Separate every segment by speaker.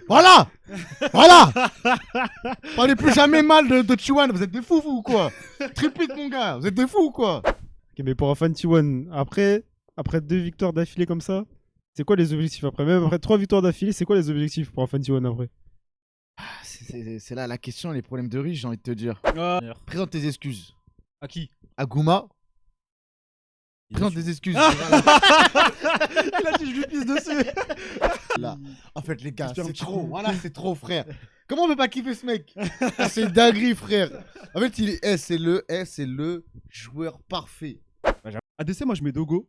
Speaker 1: Voilà. Voilà. Parlez plus jamais mal de T1, vous êtes des fous, vous, ou quoi? Tripit, mon gars, vous êtes des fous, ou quoi?
Speaker 2: Ok, mais pour un fan T1, après 2 victoires d'affilée comme ça, c'est quoi les objectifs après? Même après 3 victoires d'affilée, c'est quoi les objectifs pour un fan T1 après?
Speaker 1: C'est là la question, les problèmes de riche, j'ai envie de te dire. Présente tes excuses.
Speaker 3: À qui?
Speaker 1: À Gouma. Présente tes excuses.
Speaker 3: Il a dit je lui pisse dessus.
Speaker 1: Là. En fait, les gars,
Speaker 2: J'espère un
Speaker 1: c'est
Speaker 2: petit
Speaker 1: trop.
Speaker 2: coup.
Speaker 1: Voilà, c'est trop, frère. Comment on peut pas kiffer ce mec? C'est une dinguerie, frère. En fait, c'est le joueur parfait.
Speaker 2: ADC, moi je mets Dogo.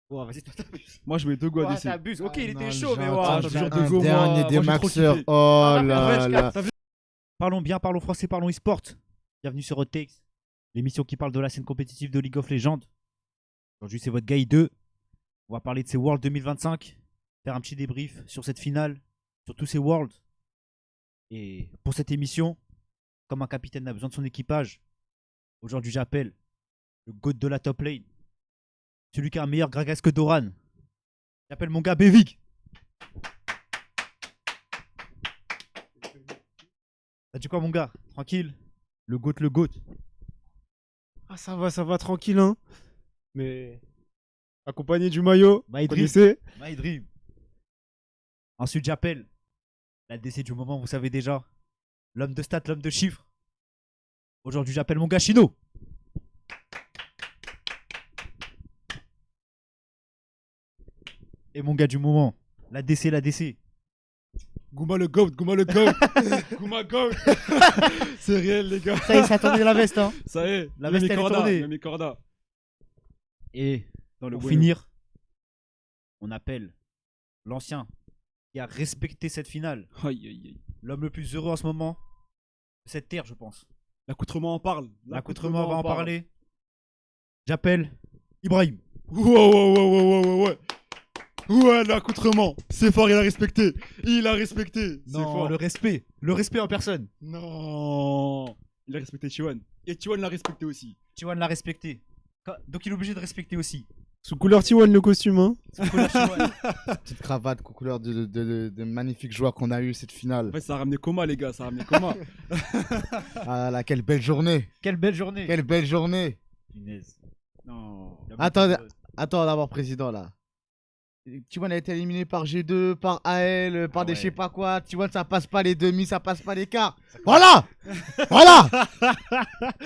Speaker 3: Oh, vas-y, toi t'abuses.
Speaker 2: Moi je mets Dogo
Speaker 3: Ouais,
Speaker 2: ADC.
Speaker 3: t'abuses. Ok, il
Speaker 1: Non,
Speaker 3: était chaud, mais
Speaker 1: j'ai
Speaker 3: ouais.
Speaker 1: entendu
Speaker 2: toujours
Speaker 1: un
Speaker 2: Dogo,
Speaker 1: dernier
Speaker 2: moi,
Speaker 1: des
Speaker 2: j'ai trop
Speaker 1: maxeurs.
Speaker 2: kiffé.
Speaker 1: Oh
Speaker 3: mais en
Speaker 1: là
Speaker 3: fait,
Speaker 1: là.
Speaker 3: Parlons bien, parlons français, parlons e-sport. Bienvenue sur Hottakes, l'émission qui parle de la scène compétitive de League of Legends. Aujourd'hui, c'est votre Guy 2. On va parler de ces Worlds 2025, faire un petit débrief sur cette finale, sur tous ces Worlds. Et pour cette émission, comme un capitaine a besoin de son équipage, aujourd'hui j'appelle le GOAT de la top lane, celui qui a un meilleur Gragas que Doran. J'appelle mon gars Bevig. T'as dit quoi mon gars? Tranquille? Le GOAT, le GOAT.
Speaker 2: Ah ça va, tranquille hein. Mais accompagné du maillot,
Speaker 3: My
Speaker 2: vous
Speaker 3: dream.
Speaker 2: connaissez?
Speaker 3: My dream. Ensuite, j'appelle la DC du moment, vous savez déjà. L'homme de stats, l'homme de chiffres. Aujourd'hui, j'appelle mon gars Chino. Et mon gars du moment, la DC, la DC.
Speaker 2: Gouma le GOAT, Gouma le GOAT. Gouma GOAT. C'est réel les gars.
Speaker 3: Ça y est, ça a tourné la veste, hein.
Speaker 2: Ça y est,
Speaker 3: La
Speaker 2: il a
Speaker 3: veste,
Speaker 2: mis
Speaker 3: elle est
Speaker 2: corda,
Speaker 3: tournée.
Speaker 2: il a mis corda.
Speaker 3: Et
Speaker 2: Dans le
Speaker 3: pour
Speaker 2: bueno.
Speaker 3: finir, on appelle l'ancien qui a respecté cette finale.
Speaker 2: Aïe aïe aïe.
Speaker 3: L'homme le plus heureux en ce moment de cette terre, je pense.
Speaker 2: L'accoutrement en parle.
Speaker 3: L'accoutrement va en parler. J'appelle Ibrahim.
Speaker 2: Ouais. Ouais, l'accoutrement. C'est fort, il a respecté. Il a respecté. C'est
Speaker 3: Non,
Speaker 2: fort.
Speaker 3: le respect. Le respect en personne.
Speaker 2: Non. Il a respecté Chiwan. Et Chiwan l'a respecté aussi.
Speaker 3: T1 l'a respecté. Donc il est obligé de respecter aussi.
Speaker 2: Sous couleur T1 le costume hein.
Speaker 3: Son couleur T1.
Speaker 1: Petite cravate, couleur de magnifiques joueurs qu'on a eu cette finale.
Speaker 2: En fait, ça a ramené Coma les gars, ça a ramené Coma.
Speaker 1: Ah là, quelle belle journée.
Speaker 3: Quelle belle journée.
Speaker 1: Quelle belle journée.
Speaker 3: Punaise.
Speaker 2: Non.
Speaker 1: Attends d'abord, président là. T1 a été éliminé par G2, par AL, par des
Speaker 3: ouais.
Speaker 1: je sais pas quoi. T1 ça passe pas les demi, ça passe pas les quarts. Voilà. Voilà.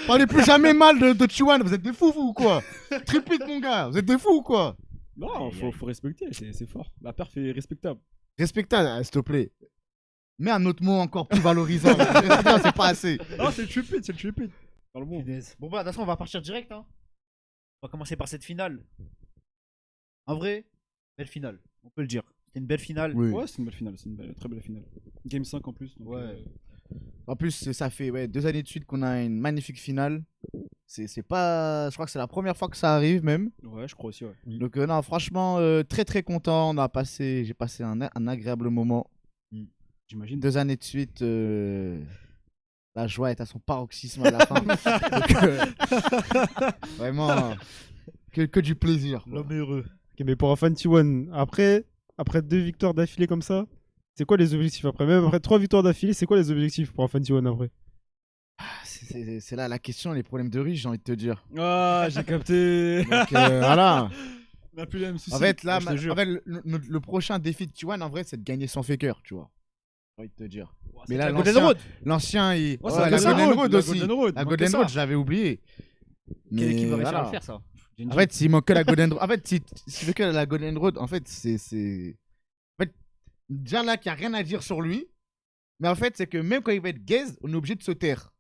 Speaker 1: Parlez plus jamais mal de T1, vous êtes des fous, vous, ou quoi? Tripit, mon gars, vous êtes des fous, ou quoi?
Speaker 2: Non,
Speaker 3: Aïe, aïe.
Speaker 2: faut respecter, c'est fort. La perf est respectable.
Speaker 1: Respectable, s'il te plaît. Mets un autre mot encore plus valorisant. Respectable, c'est pas assez.
Speaker 2: Ah, c'est le tripit. Dans le bon.
Speaker 3: Punaise. Bon bah de toute façon on va partir direct hein. On va commencer par cette finale. En vrai, belle finale, on peut le dire. C'était une belle finale.
Speaker 1: Oui.
Speaker 2: Ouais, c'est une belle finale, c'est une très belle finale. Game 5 en plus. Donc,
Speaker 3: Ouais.
Speaker 1: En plus, ça fait 2 années de suite qu'on a une magnifique finale. C'est pas. Je crois que c'est la première fois que ça arrive, même.
Speaker 2: ouais, je crois aussi, ouais.
Speaker 1: Donc, non, franchement, très très content. J'ai passé un agréable moment.
Speaker 2: J'imagine.
Speaker 1: 2 années de suite, la joie est à son paroxysme à la fin. Donc, vraiment, que du plaisir, quoi.
Speaker 3: L'homme heureux.
Speaker 2: Ok, mais pour un fan T1, après 2 victoires d'affilée comme ça, c'est quoi les objectifs après? Même après 3 victoires d'affilée, c'est quoi les objectifs pour un fan T1 après?
Speaker 1: C'est là la question, les problèmes de riche, j'ai envie de te dire.
Speaker 2: Ah, j'ai capté.
Speaker 1: Donc, voilà.
Speaker 2: On a plus les mêmes soucis.
Speaker 1: En fait, là,
Speaker 2: je te jure.
Speaker 1: en fait, le prochain défi de T1, en vrai, c'est de gagner son faker, tu vois. J'ai envie de te dire. Mais là,
Speaker 3: la Golden Road.
Speaker 1: l'ancien, il.
Speaker 2: Ouais,
Speaker 1: Ouais,
Speaker 2: c'est
Speaker 1: la Golden Road
Speaker 2: la
Speaker 1: aussi.
Speaker 2: Golden Road,
Speaker 1: La
Speaker 2: il
Speaker 1: Golden
Speaker 2: manquait
Speaker 1: Road,
Speaker 2: ça.
Speaker 1: j'avais oublié.
Speaker 3: Quelle équipe va réussir
Speaker 1: voilà.
Speaker 3: à le faire ça?
Speaker 1: En fait, s'il manque que la Golden Road. En fait, si tu veux que la Golden Road, en fait, c'est. En fait, déjà là, qu'il n'y a rien à dire sur lui. Mais en fait, c'est que même quand il va être gaze, on est obligé de se taire.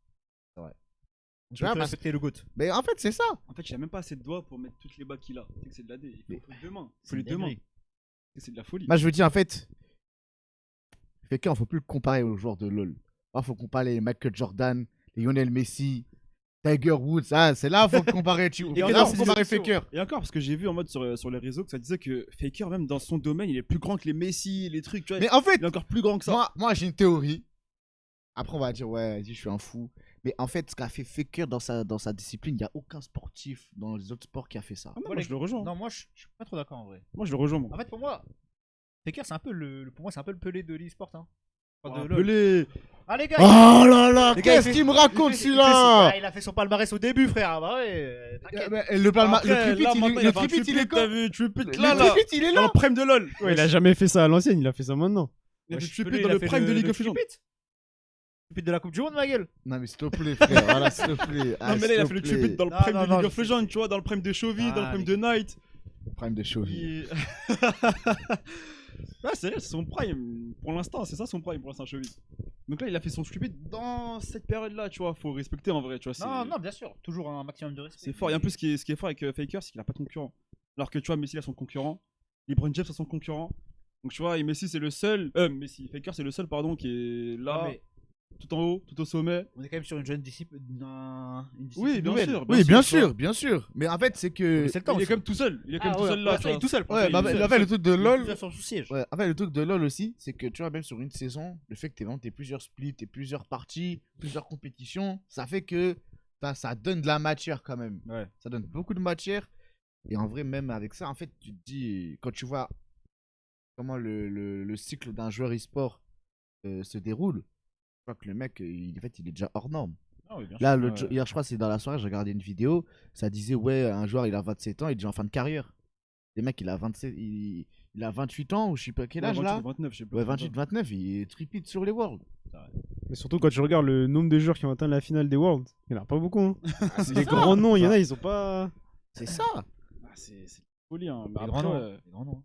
Speaker 3: Tu vas
Speaker 1: parce-
Speaker 3: respecter le GOAT.
Speaker 1: Mais en fait, c'est ça.
Speaker 2: En fait, il a même pas assez de doigts pour mettre toutes les bacs qu'il a. Tu sais que c'est de la D. Il
Speaker 1: Mais-
Speaker 2: faut deux mains. Il
Speaker 3: C'est
Speaker 2: faut les
Speaker 3: une
Speaker 2: deux mains.
Speaker 3: dinguerie.
Speaker 2: C'est de la folie.
Speaker 1: Moi, je veux dire, en fait, Faker, il ne faut plus le comparer aux joueurs de LoL. Il faut comparer les Michael Jordan, les Lionel Messi, Tiger Woods. Ah, c'est là qu'il faut comparer.
Speaker 2: Et
Speaker 1: Là,
Speaker 2: encore,
Speaker 1: faut comparer Faker.
Speaker 2: Et encore, parce que j'ai vu en mode sur les réseaux que ça disait que Faker, même dans son domaine, il est plus grand que les Messi, les trucs. Tu vois,
Speaker 1: Mais en fait,
Speaker 2: il est encore plus grand que ça.
Speaker 1: moi j'ai une théorie. Après, on va dire, ouais, vas-y, je suis un fou. Mais en fait, ce qu'a fait Faker dans sa discipline, il n'y a aucun sportif dans les autres sports qui a fait ça.
Speaker 2: Ah non, moi, je le rejoins.
Speaker 3: Non, moi je suis pas trop d'accord en vrai.
Speaker 2: Moi, je le rejoins. Moi.
Speaker 3: En fait, pour moi, Faker, c'est un peu pour moi, c'est un peu le Pelé de l'e-sport. Hein. Enfin, de LoL.
Speaker 2: Appelé.
Speaker 3: Ah, les gars,
Speaker 1: Oh là là,
Speaker 3: Les gars,
Speaker 1: qu'est-ce
Speaker 3: il
Speaker 1: qu'il me raconte
Speaker 3: il
Speaker 1: celui-là?
Speaker 3: il a fait son palmarès au début, frère. Ah bah ouais, t'inquiète.
Speaker 1: Le tripit, il est quand?
Speaker 4: T'as vu, tripit
Speaker 1: Le
Speaker 4: là, là.
Speaker 1: tripit, il est
Speaker 4: Dans
Speaker 1: là.
Speaker 4: le prime de LoL.
Speaker 2: Ouais, il a jamais fait ça à l'ancienne, il a fait ça maintenant.
Speaker 4: Il a fait
Speaker 3: Wesh,
Speaker 4: tripit
Speaker 3: Pelé,
Speaker 4: dans
Speaker 3: il a
Speaker 4: le
Speaker 3: fait
Speaker 4: prime de League of Legends.
Speaker 3: Tripit de la Coupe du Monde, ma gueule.
Speaker 1: Non, mais s'il te plaît, frère. Voilà, s'il te plaît.
Speaker 4: Non, mais là, il a fait le tripit dans le
Speaker 3: Non,
Speaker 4: prime
Speaker 3: non,
Speaker 4: de
Speaker 3: non,
Speaker 4: League of
Speaker 3: je sais.
Speaker 4: Legends, tu vois, dans le prime de Chovy, dans le
Speaker 3: Ah,
Speaker 4: prime
Speaker 3: les
Speaker 4: de Knight.
Speaker 1: Prime de Chovy.
Speaker 4: Ouais, c'est vrai, c'est son prime pour l'instant, c'est ça son prime pour l'instant, Chovy. Donc là, il a fait son tripit dans cette période-là, tu vois, faut respecter en vrai, tu vois.
Speaker 3: Non, non, bien sûr. Toujours un maximum de respect.
Speaker 4: C'est fort. Et en plus, ce qui est fort avec Faker, c'est qu'il a pas de concurrent. Alors que tu vois, Messi a son concurrent, LeBron James a son concurrent. Donc tu vois, et Messi c'est le seul, Faker c'est le seul pardon qui est là,
Speaker 3: Ouais, mais
Speaker 4: tout en haut, tout au sommet.
Speaker 3: on est quand même sur une jeune discipline. Une discipline
Speaker 4: Oui, bien
Speaker 3: nouvelle.
Speaker 4: sûr.
Speaker 1: Oui, bien sûr, bien sûr. Mais en fait, c'est que.
Speaker 3: Mais c'est le temps.
Speaker 4: Il est
Speaker 3: aussi.
Speaker 4: quand même tout seul. Il est quand même
Speaker 3: Ah
Speaker 4: tout
Speaker 3: ouais,
Speaker 4: seul là.
Speaker 3: ouais,
Speaker 4: tu
Speaker 3: ça, il
Speaker 4: vois.
Speaker 3: est tout seul.
Speaker 1: Ouais, mais en fait, le truc de LoL.
Speaker 3: Il est sur son siège.
Speaker 1: Ouais, en fait, le truc de LoL aussi, c'est que tu vois, même sur une saison, le fait que t'aies plusieurs splits et plusieurs parties, plusieurs compétitions, ça fait que ça donne de la matière quand même.
Speaker 3: Ouais.
Speaker 1: Ça donne beaucoup de matière. Et en vrai, même avec ça, en fait, tu te dis, quand tu vois comment le cycle d'un joueur e-sport se déroule, tu vois que le mec, en fait, il est déjà hors norme.
Speaker 4: Ah oui, bien
Speaker 1: Là,
Speaker 4: sûr.
Speaker 1: hier, je crois, c'est dans la soirée, j'ai regardé une vidéo, ça disait, ouais, un joueur, il a 27 ans, il est déjà en fin de carrière. Le mec, il a 27, il a 28 ans, ou je sais pas quel âge là.
Speaker 4: 29, je sais pas.
Speaker 1: Ouais, 28, 29, il est tripide sur les Worlds.
Speaker 2: Mais surtout quand tu regardes le nombre de joueurs qui ont atteint la finale des Worlds, il n'y en a pas beaucoup. Hein.
Speaker 1: C'est
Speaker 2: Les
Speaker 1: ça.
Speaker 2: grands noms, il y en a, ils ont pas.
Speaker 1: C'est ça.
Speaker 4: Ah, c'est folie hein. Mais
Speaker 3: Les
Speaker 4: après,
Speaker 3: grands noms.
Speaker 4: ouais.
Speaker 3: Les grands noms.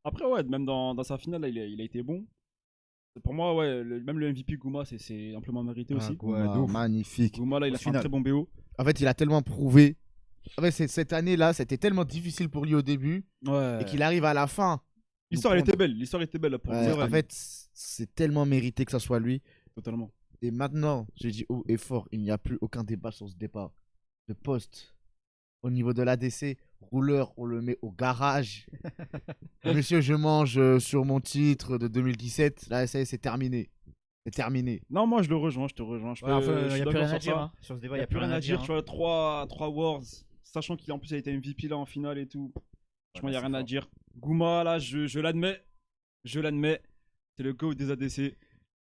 Speaker 4: Après ouais, même dans sa finale là, il a été bon. Pour moi ouais, même le MVP Gouma c'est amplement mérité aussi.
Speaker 1: Gouma,
Speaker 3: de ouf.
Speaker 1: magnifique.
Speaker 4: Gouma là, il
Speaker 3: Au
Speaker 4: a fait un
Speaker 3: final.
Speaker 4: très bon BO.
Speaker 1: En fait, il a tellement prouvé. En fait, cette année-là, c'était tellement difficile pour lui au début.
Speaker 4: Ouais.
Speaker 1: Et qu'il arrive à la fin.
Speaker 4: L'histoire elle était belle, l'histoire était belle là, pour
Speaker 1: Ouais,
Speaker 4: c'est vrai.
Speaker 1: en fait, c'est tellement mérité que ça soit lui.
Speaker 4: Totalement.
Speaker 1: Et maintenant, j'ai dit haut et fort, il n'y a plus aucun débat sur ce départ. Le poste, au niveau de l'ADC, rouleur, on le met au garage. Monsieur, je mange sur mon titre de 2017. Là, ça y est, c'est terminé. C'est terminé.
Speaker 4: Non, moi je le rejoins, je te rejoins.
Speaker 3: Ouais, enfin,
Speaker 4: je
Speaker 3: il
Speaker 4: suis
Speaker 3: n'y a plus
Speaker 4: d'accord
Speaker 3: rien à
Speaker 4: sur
Speaker 3: dire.
Speaker 4: ça.
Speaker 3: Hein. Sur ce débat,
Speaker 4: Il n'y a plus rien à dire, tu
Speaker 3: hein.
Speaker 4: vois, 3 Wars, sachant qu'il en plus a été MVP là en finale et tout. Franchement, il n'y a
Speaker 3: c'est
Speaker 4: rien à
Speaker 3: fort.
Speaker 4: dire. Gouma, là, je l'admets. Je l'admets. C'est le GOAT des ADC.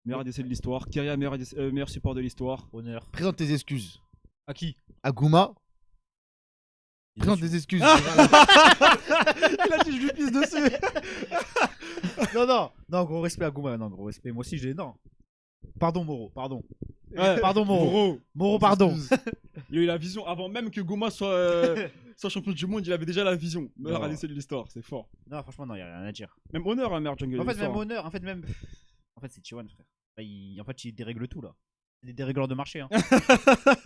Speaker 4: Meilleur ADC de l'histoire. Kyria, meilleur support de l'histoire.
Speaker 3: Honneur.
Speaker 1: Présente tes excuses.
Speaker 3: À qui
Speaker 1: À Gouma, présente tes excuses.
Speaker 4: Il a dit, je lui pisse dessus.
Speaker 3: Non, non. Non, gros respect à Gouma. Non, gros respect. Moi aussi, j'ai. Non. Pardon, Moro. Pardon.
Speaker 4: Ouais.
Speaker 3: Pardon, Moro.
Speaker 4: Moro.
Speaker 3: Moro, pardon.
Speaker 4: Il a eu la vision avant même que Gouma soit champion du monde. Il avait déjà la vision. Meilleur
Speaker 3: Non.
Speaker 4: ADC de l'histoire. C'est fort.
Speaker 3: Non, franchement, non, il n'y a rien à dire.
Speaker 4: Même honneur à meilleur jungle
Speaker 3: En
Speaker 4: de
Speaker 3: fait, même
Speaker 4: l'histoire.
Speaker 3: honneur. En fait, c'est T1, frère. Là, en fait, il dérègle tout, là. C'est des dérégleurs de marché. Hein.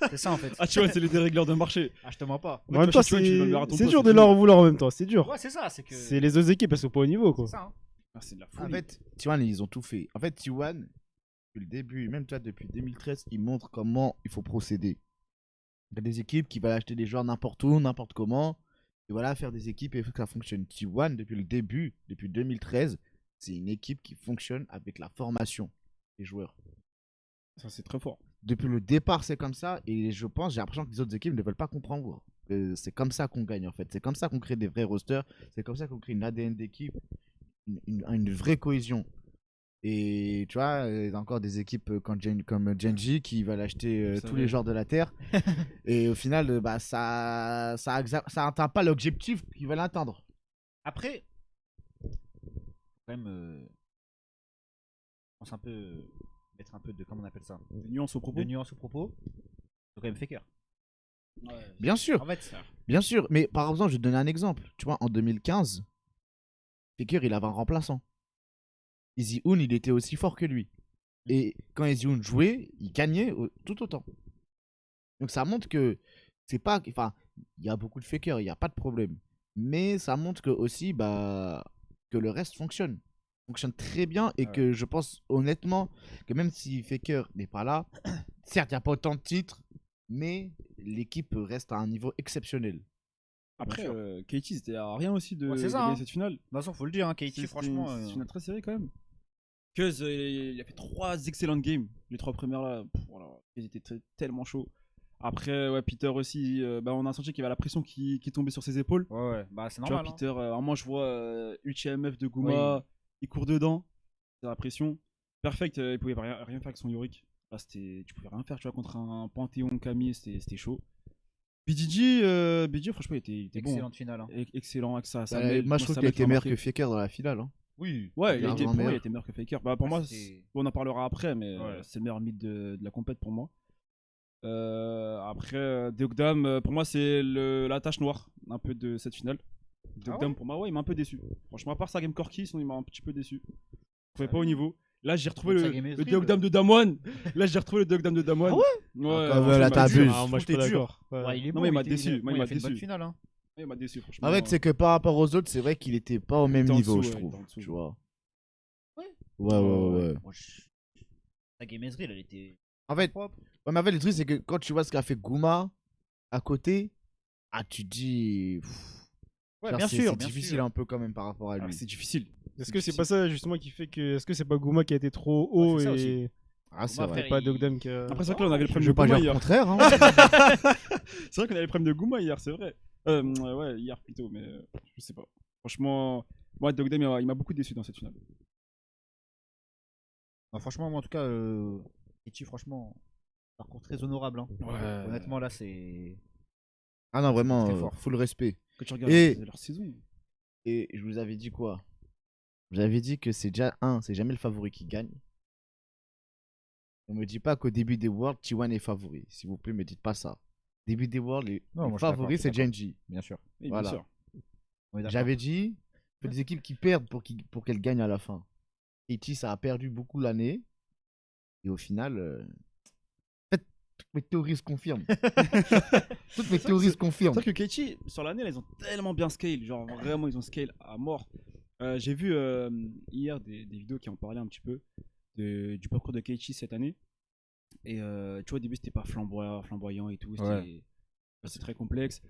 Speaker 3: C'est ça, en fait.
Speaker 4: Ah, tu vois, c'est les dérégleurs de marché.
Speaker 3: Ah, je te mens pas.
Speaker 2: En même temps,
Speaker 4: tu vois, tu vas le leur à ton
Speaker 2: c'est
Speaker 4: poste,
Speaker 2: dur
Speaker 4: c'est
Speaker 2: de
Speaker 4: fini.
Speaker 2: leur vouloir en même temps, c'est dur.
Speaker 3: Ouais, c'est ça. C'est que.
Speaker 2: C'est les autres équipes, elles sont pas au niveau, quoi.
Speaker 3: C'est ça, hein.
Speaker 4: Ah, c'est de la
Speaker 1: En
Speaker 4: folie.
Speaker 1: fait, T1, ils ont tout fait. En fait, T1, depuis le début, même toi, depuis 2013, ils montrent comment il faut procéder. Il y a des équipes qui veulent acheter des joueurs n'importe où, n'importe comment. Et voilà, faire des équipes et il faut que ça fonctionne. T1, depuis le début, depuis 2013, c'est une équipe qui fonctionne avec la formation des joueurs.
Speaker 4: Ça, c'est très fort.
Speaker 1: Depuis le départ, c'est comme ça. Et je pense, j'ai l'impression que les autres équipes ne veulent pas comprendre. C'est comme ça qu'on gagne, en fait. C'est comme ça qu'on crée des vrais rosters. C'est comme ça qu'on crée une ADN d'équipe, une vraie cohésion. Et tu vois, il y a encore des équipes comme Genji qui veulent acheter
Speaker 4: Vous
Speaker 1: tous
Speaker 4: savez.
Speaker 1: les joueurs de la Terre. Et au final, bah, ça n'atteint pas l'objectif qu'ils veulent atteindre.
Speaker 3: Après, quand même, je pense un peu mettre un peu de, comment on appelle ça,
Speaker 4: Des nuances au propos.
Speaker 3: de nuance au propos. C'est quand même Faker.
Speaker 1: Bien sûr,
Speaker 3: En fait,
Speaker 1: bien sûr. Mais par exemple, je vais te donner un exemple. Tu vois, en 2015, Faker, il avait un remplaçant. EasyHoon, il était aussi fort que lui. Et quand EasyHoon jouait, il gagnait tout autant. Donc ça montre que c'est pas. Enfin, il y a beaucoup de fakers, il n'y a pas de problème. Mais ça montre que aussi, bah, que le reste fonctionne. Fonctionne très bien et
Speaker 3: Ouais.
Speaker 1: que je pense honnêtement que même si Faker n'est pas là, certes, il n'y a pas autant de titres, mais l'équipe reste à un niveau exceptionnel.
Speaker 4: Après,
Speaker 3: Bien sûr.
Speaker 4: Katie, c'était à rien aussi de
Speaker 3: Ouais, c'est ça,
Speaker 4: gagner
Speaker 3: hein.
Speaker 4: cette finale.
Speaker 3: de toute façon, faut le dire, hein, KT,
Speaker 4: C'était
Speaker 3: franchement.
Speaker 4: une finale très serrée quand même. Cuz, il a fait 3 excellentes games. Les 3 premières là, voilà, ils étaient tellement chauds. Après, ouais, Peter aussi, bah, on a senti qu'il y avait la pression qui tombait sur ses épaules.
Speaker 3: Ouais, bah c'est
Speaker 4: Tu vois,
Speaker 3: normal.
Speaker 4: Peter, moi je vois UTMF de Guma, il court dedans, c'est la pression. Perfect, il pouvait rien faire avec son Yorick. Là, tu pouvais rien faire, tu vois, contre un Panthéon Camille, c'était chaud. BDG, franchement, il était bon.
Speaker 3: Excellente finale. Hein.
Speaker 4: Excellent avec ça.
Speaker 1: Moi, je trouve qu'il était meilleur que Faker dans la finale. Hein.
Speaker 3: Oui.
Speaker 4: Ouais,
Speaker 1: Il est
Speaker 4: pour moi,
Speaker 1: meilleur.
Speaker 4: il était meilleur que Faker. Bah, pour moi,
Speaker 3: c'était-
Speaker 4: on en parlera après, mais
Speaker 3: Ouais.
Speaker 4: c'est le meilleur mid de la compète pour moi. Après, Deokdam, pour moi, c'est la tache noire un peu de cette finale. Deokdam, pour moi, ouais, il m'a un peu déçu. Franchement, à part sa game Corki, sinon il m'a un petit peu déçu. Je trouvais pas au niveau. Là, j'ai retrouvé
Speaker 3: Sa game
Speaker 4: le
Speaker 3: Ezreal.
Speaker 4: Deokdam de Damwon. Là, j'ai retrouvé le Deokdam de Damwon.
Speaker 3: Ah ouais
Speaker 4: Ouais,
Speaker 1: Ah,
Speaker 4: franchement,
Speaker 1: là,
Speaker 4: il m'a
Speaker 1: t'abuses.
Speaker 4: déçu.
Speaker 2: Ah, moi, je suis
Speaker 3: T'es
Speaker 2: pas
Speaker 3: dur.
Speaker 2: d'accord. Ouais.
Speaker 3: Ouais, il est
Speaker 4: Non,
Speaker 3: bon.
Speaker 4: mais il m'a
Speaker 3: était-
Speaker 4: déçu, moi, il
Speaker 3: ouais,
Speaker 4: m'a
Speaker 3: a fait une bonne
Speaker 4: déçu.
Speaker 3: finale. Hein.
Speaker 4: Ouais, il m'a déçu, franchement.
Speaker 1: En fait, c'est que par rapport aux autres, c'est vrai qu'il était pas au même
Speaker 4: était en
Speaker 1: niveau,
Speaker 4: dessous,
Speaker 1: je
Speaker 4: ouais,
Speaker 1: trouve.
Speaker 4: il était en dessous.
Speaker 1: Tu vois.
Speaker 3: Ouais.
Speaker 1: Ouais.
Speaker 3: Moi, sa game Ezreal, elle était
Speaker 1: En fait,
Speaker 3: propre.
Speaker 1: ouais, mais en fait, le truc, c'est que quand tu vois ce qu'a fait Guma à côté, tu te dis.
Speaker 3: Ouais,
Speaker 1: genre,
Speaker 3: bien
Speaker 1: c'est
Speaker 3: sûr.
Speaker 1: difficile un peu quand même par rapport à lui.
Speaker 4: C'est difficile.
Speaker 2: Est-ce que c'est
Speaker 4: difficile.
Speaker 2: pas ça justement qui fait que. Est-ce que c'est pas Guma qui a été trop haut
Speaker 3: c'est ça
Speaker 2: et.
Speaker 3: aussi.
Speaker 1: Ah, c'est
Speaker 3: Guma,
Speaker 1: vrai.
Speaker 3: frère,
Speaker 2: Pas
Speaker 3: il-
Speaker 2: Deokdam qui a.
Speaker 4: Après, c'est vrai que là, on avait le
Speaker 1: Je
Speaker 4: problème
Speaker 1: veux
Speaker 4: de
Speaker 1: pas
Speaker 4: Guma
Speaker 1: dire le
Speaker 4: hier.
Speaker 1: contraire. Hein.
Speaker 4: C'est vrai qu'on avait le problème de Guma hier, c'est vrai. Ouais, hier plutôt, mais je sais pas. Franchement, moi, Deokdam, il m'a beaucoup déçu dans cette finale.
Speaker 3: Bah, franchement, moi, en tout cas, Eti, franchement, parcours très honorable. Hein.
Speaker 4: Ouais.
Speaker 3: Honnêtement, là, c'est.
Speaker 1: Ah non, vraiment,
Speaker 3: très fort.
Speaker 1: full respect.
Speaker 4: Quand tu regardes
Speaker 1: Et-
Speaker 4: leur saison.
Speaker 1: Et je vous avais dit quoi? Je vous avais dit que c'est déjà c'est jamais le favori qui gagne. Ne me dis pas qu'au début des Worlds, T1 est favori. S'il vous plaît, me dites pas ça. Début des Worlds, les
Speaker 3: Non, moi, je suis
Speaker 1: favoris,
Speaker 3: d'accord,
Speaker 1: c'est
Speaker 3: je suis d'accord.
Speaker 1: Genji.
Speaker 3: Bien sûr.
Speaker 4: Oui,
Speaker 1: Voilà.
Speaker 4: bien sûr.
Speaker 3: On est d'accord.
Speaker 1: J'avais dit, il faut des équipes qui perdent pour qu'elles gagnent à la fin. Eti, ça a perdu beaucoup l'année. Et au final, en fait, toutes mes théories se confirment. Toutes mes théories se confirment.
Speaker 4: C'est vrai que Keiichi, sur l'année, là, ils ont tellement bien scale. Genre, vraiment, ils ont scale à mort. J'ai vu hier des vidéos qui en parlaient un petit peu du parcours de Keiichi cette année. Et tu vois, au début, c'était pas flamboyant et tout. C'était très complexe.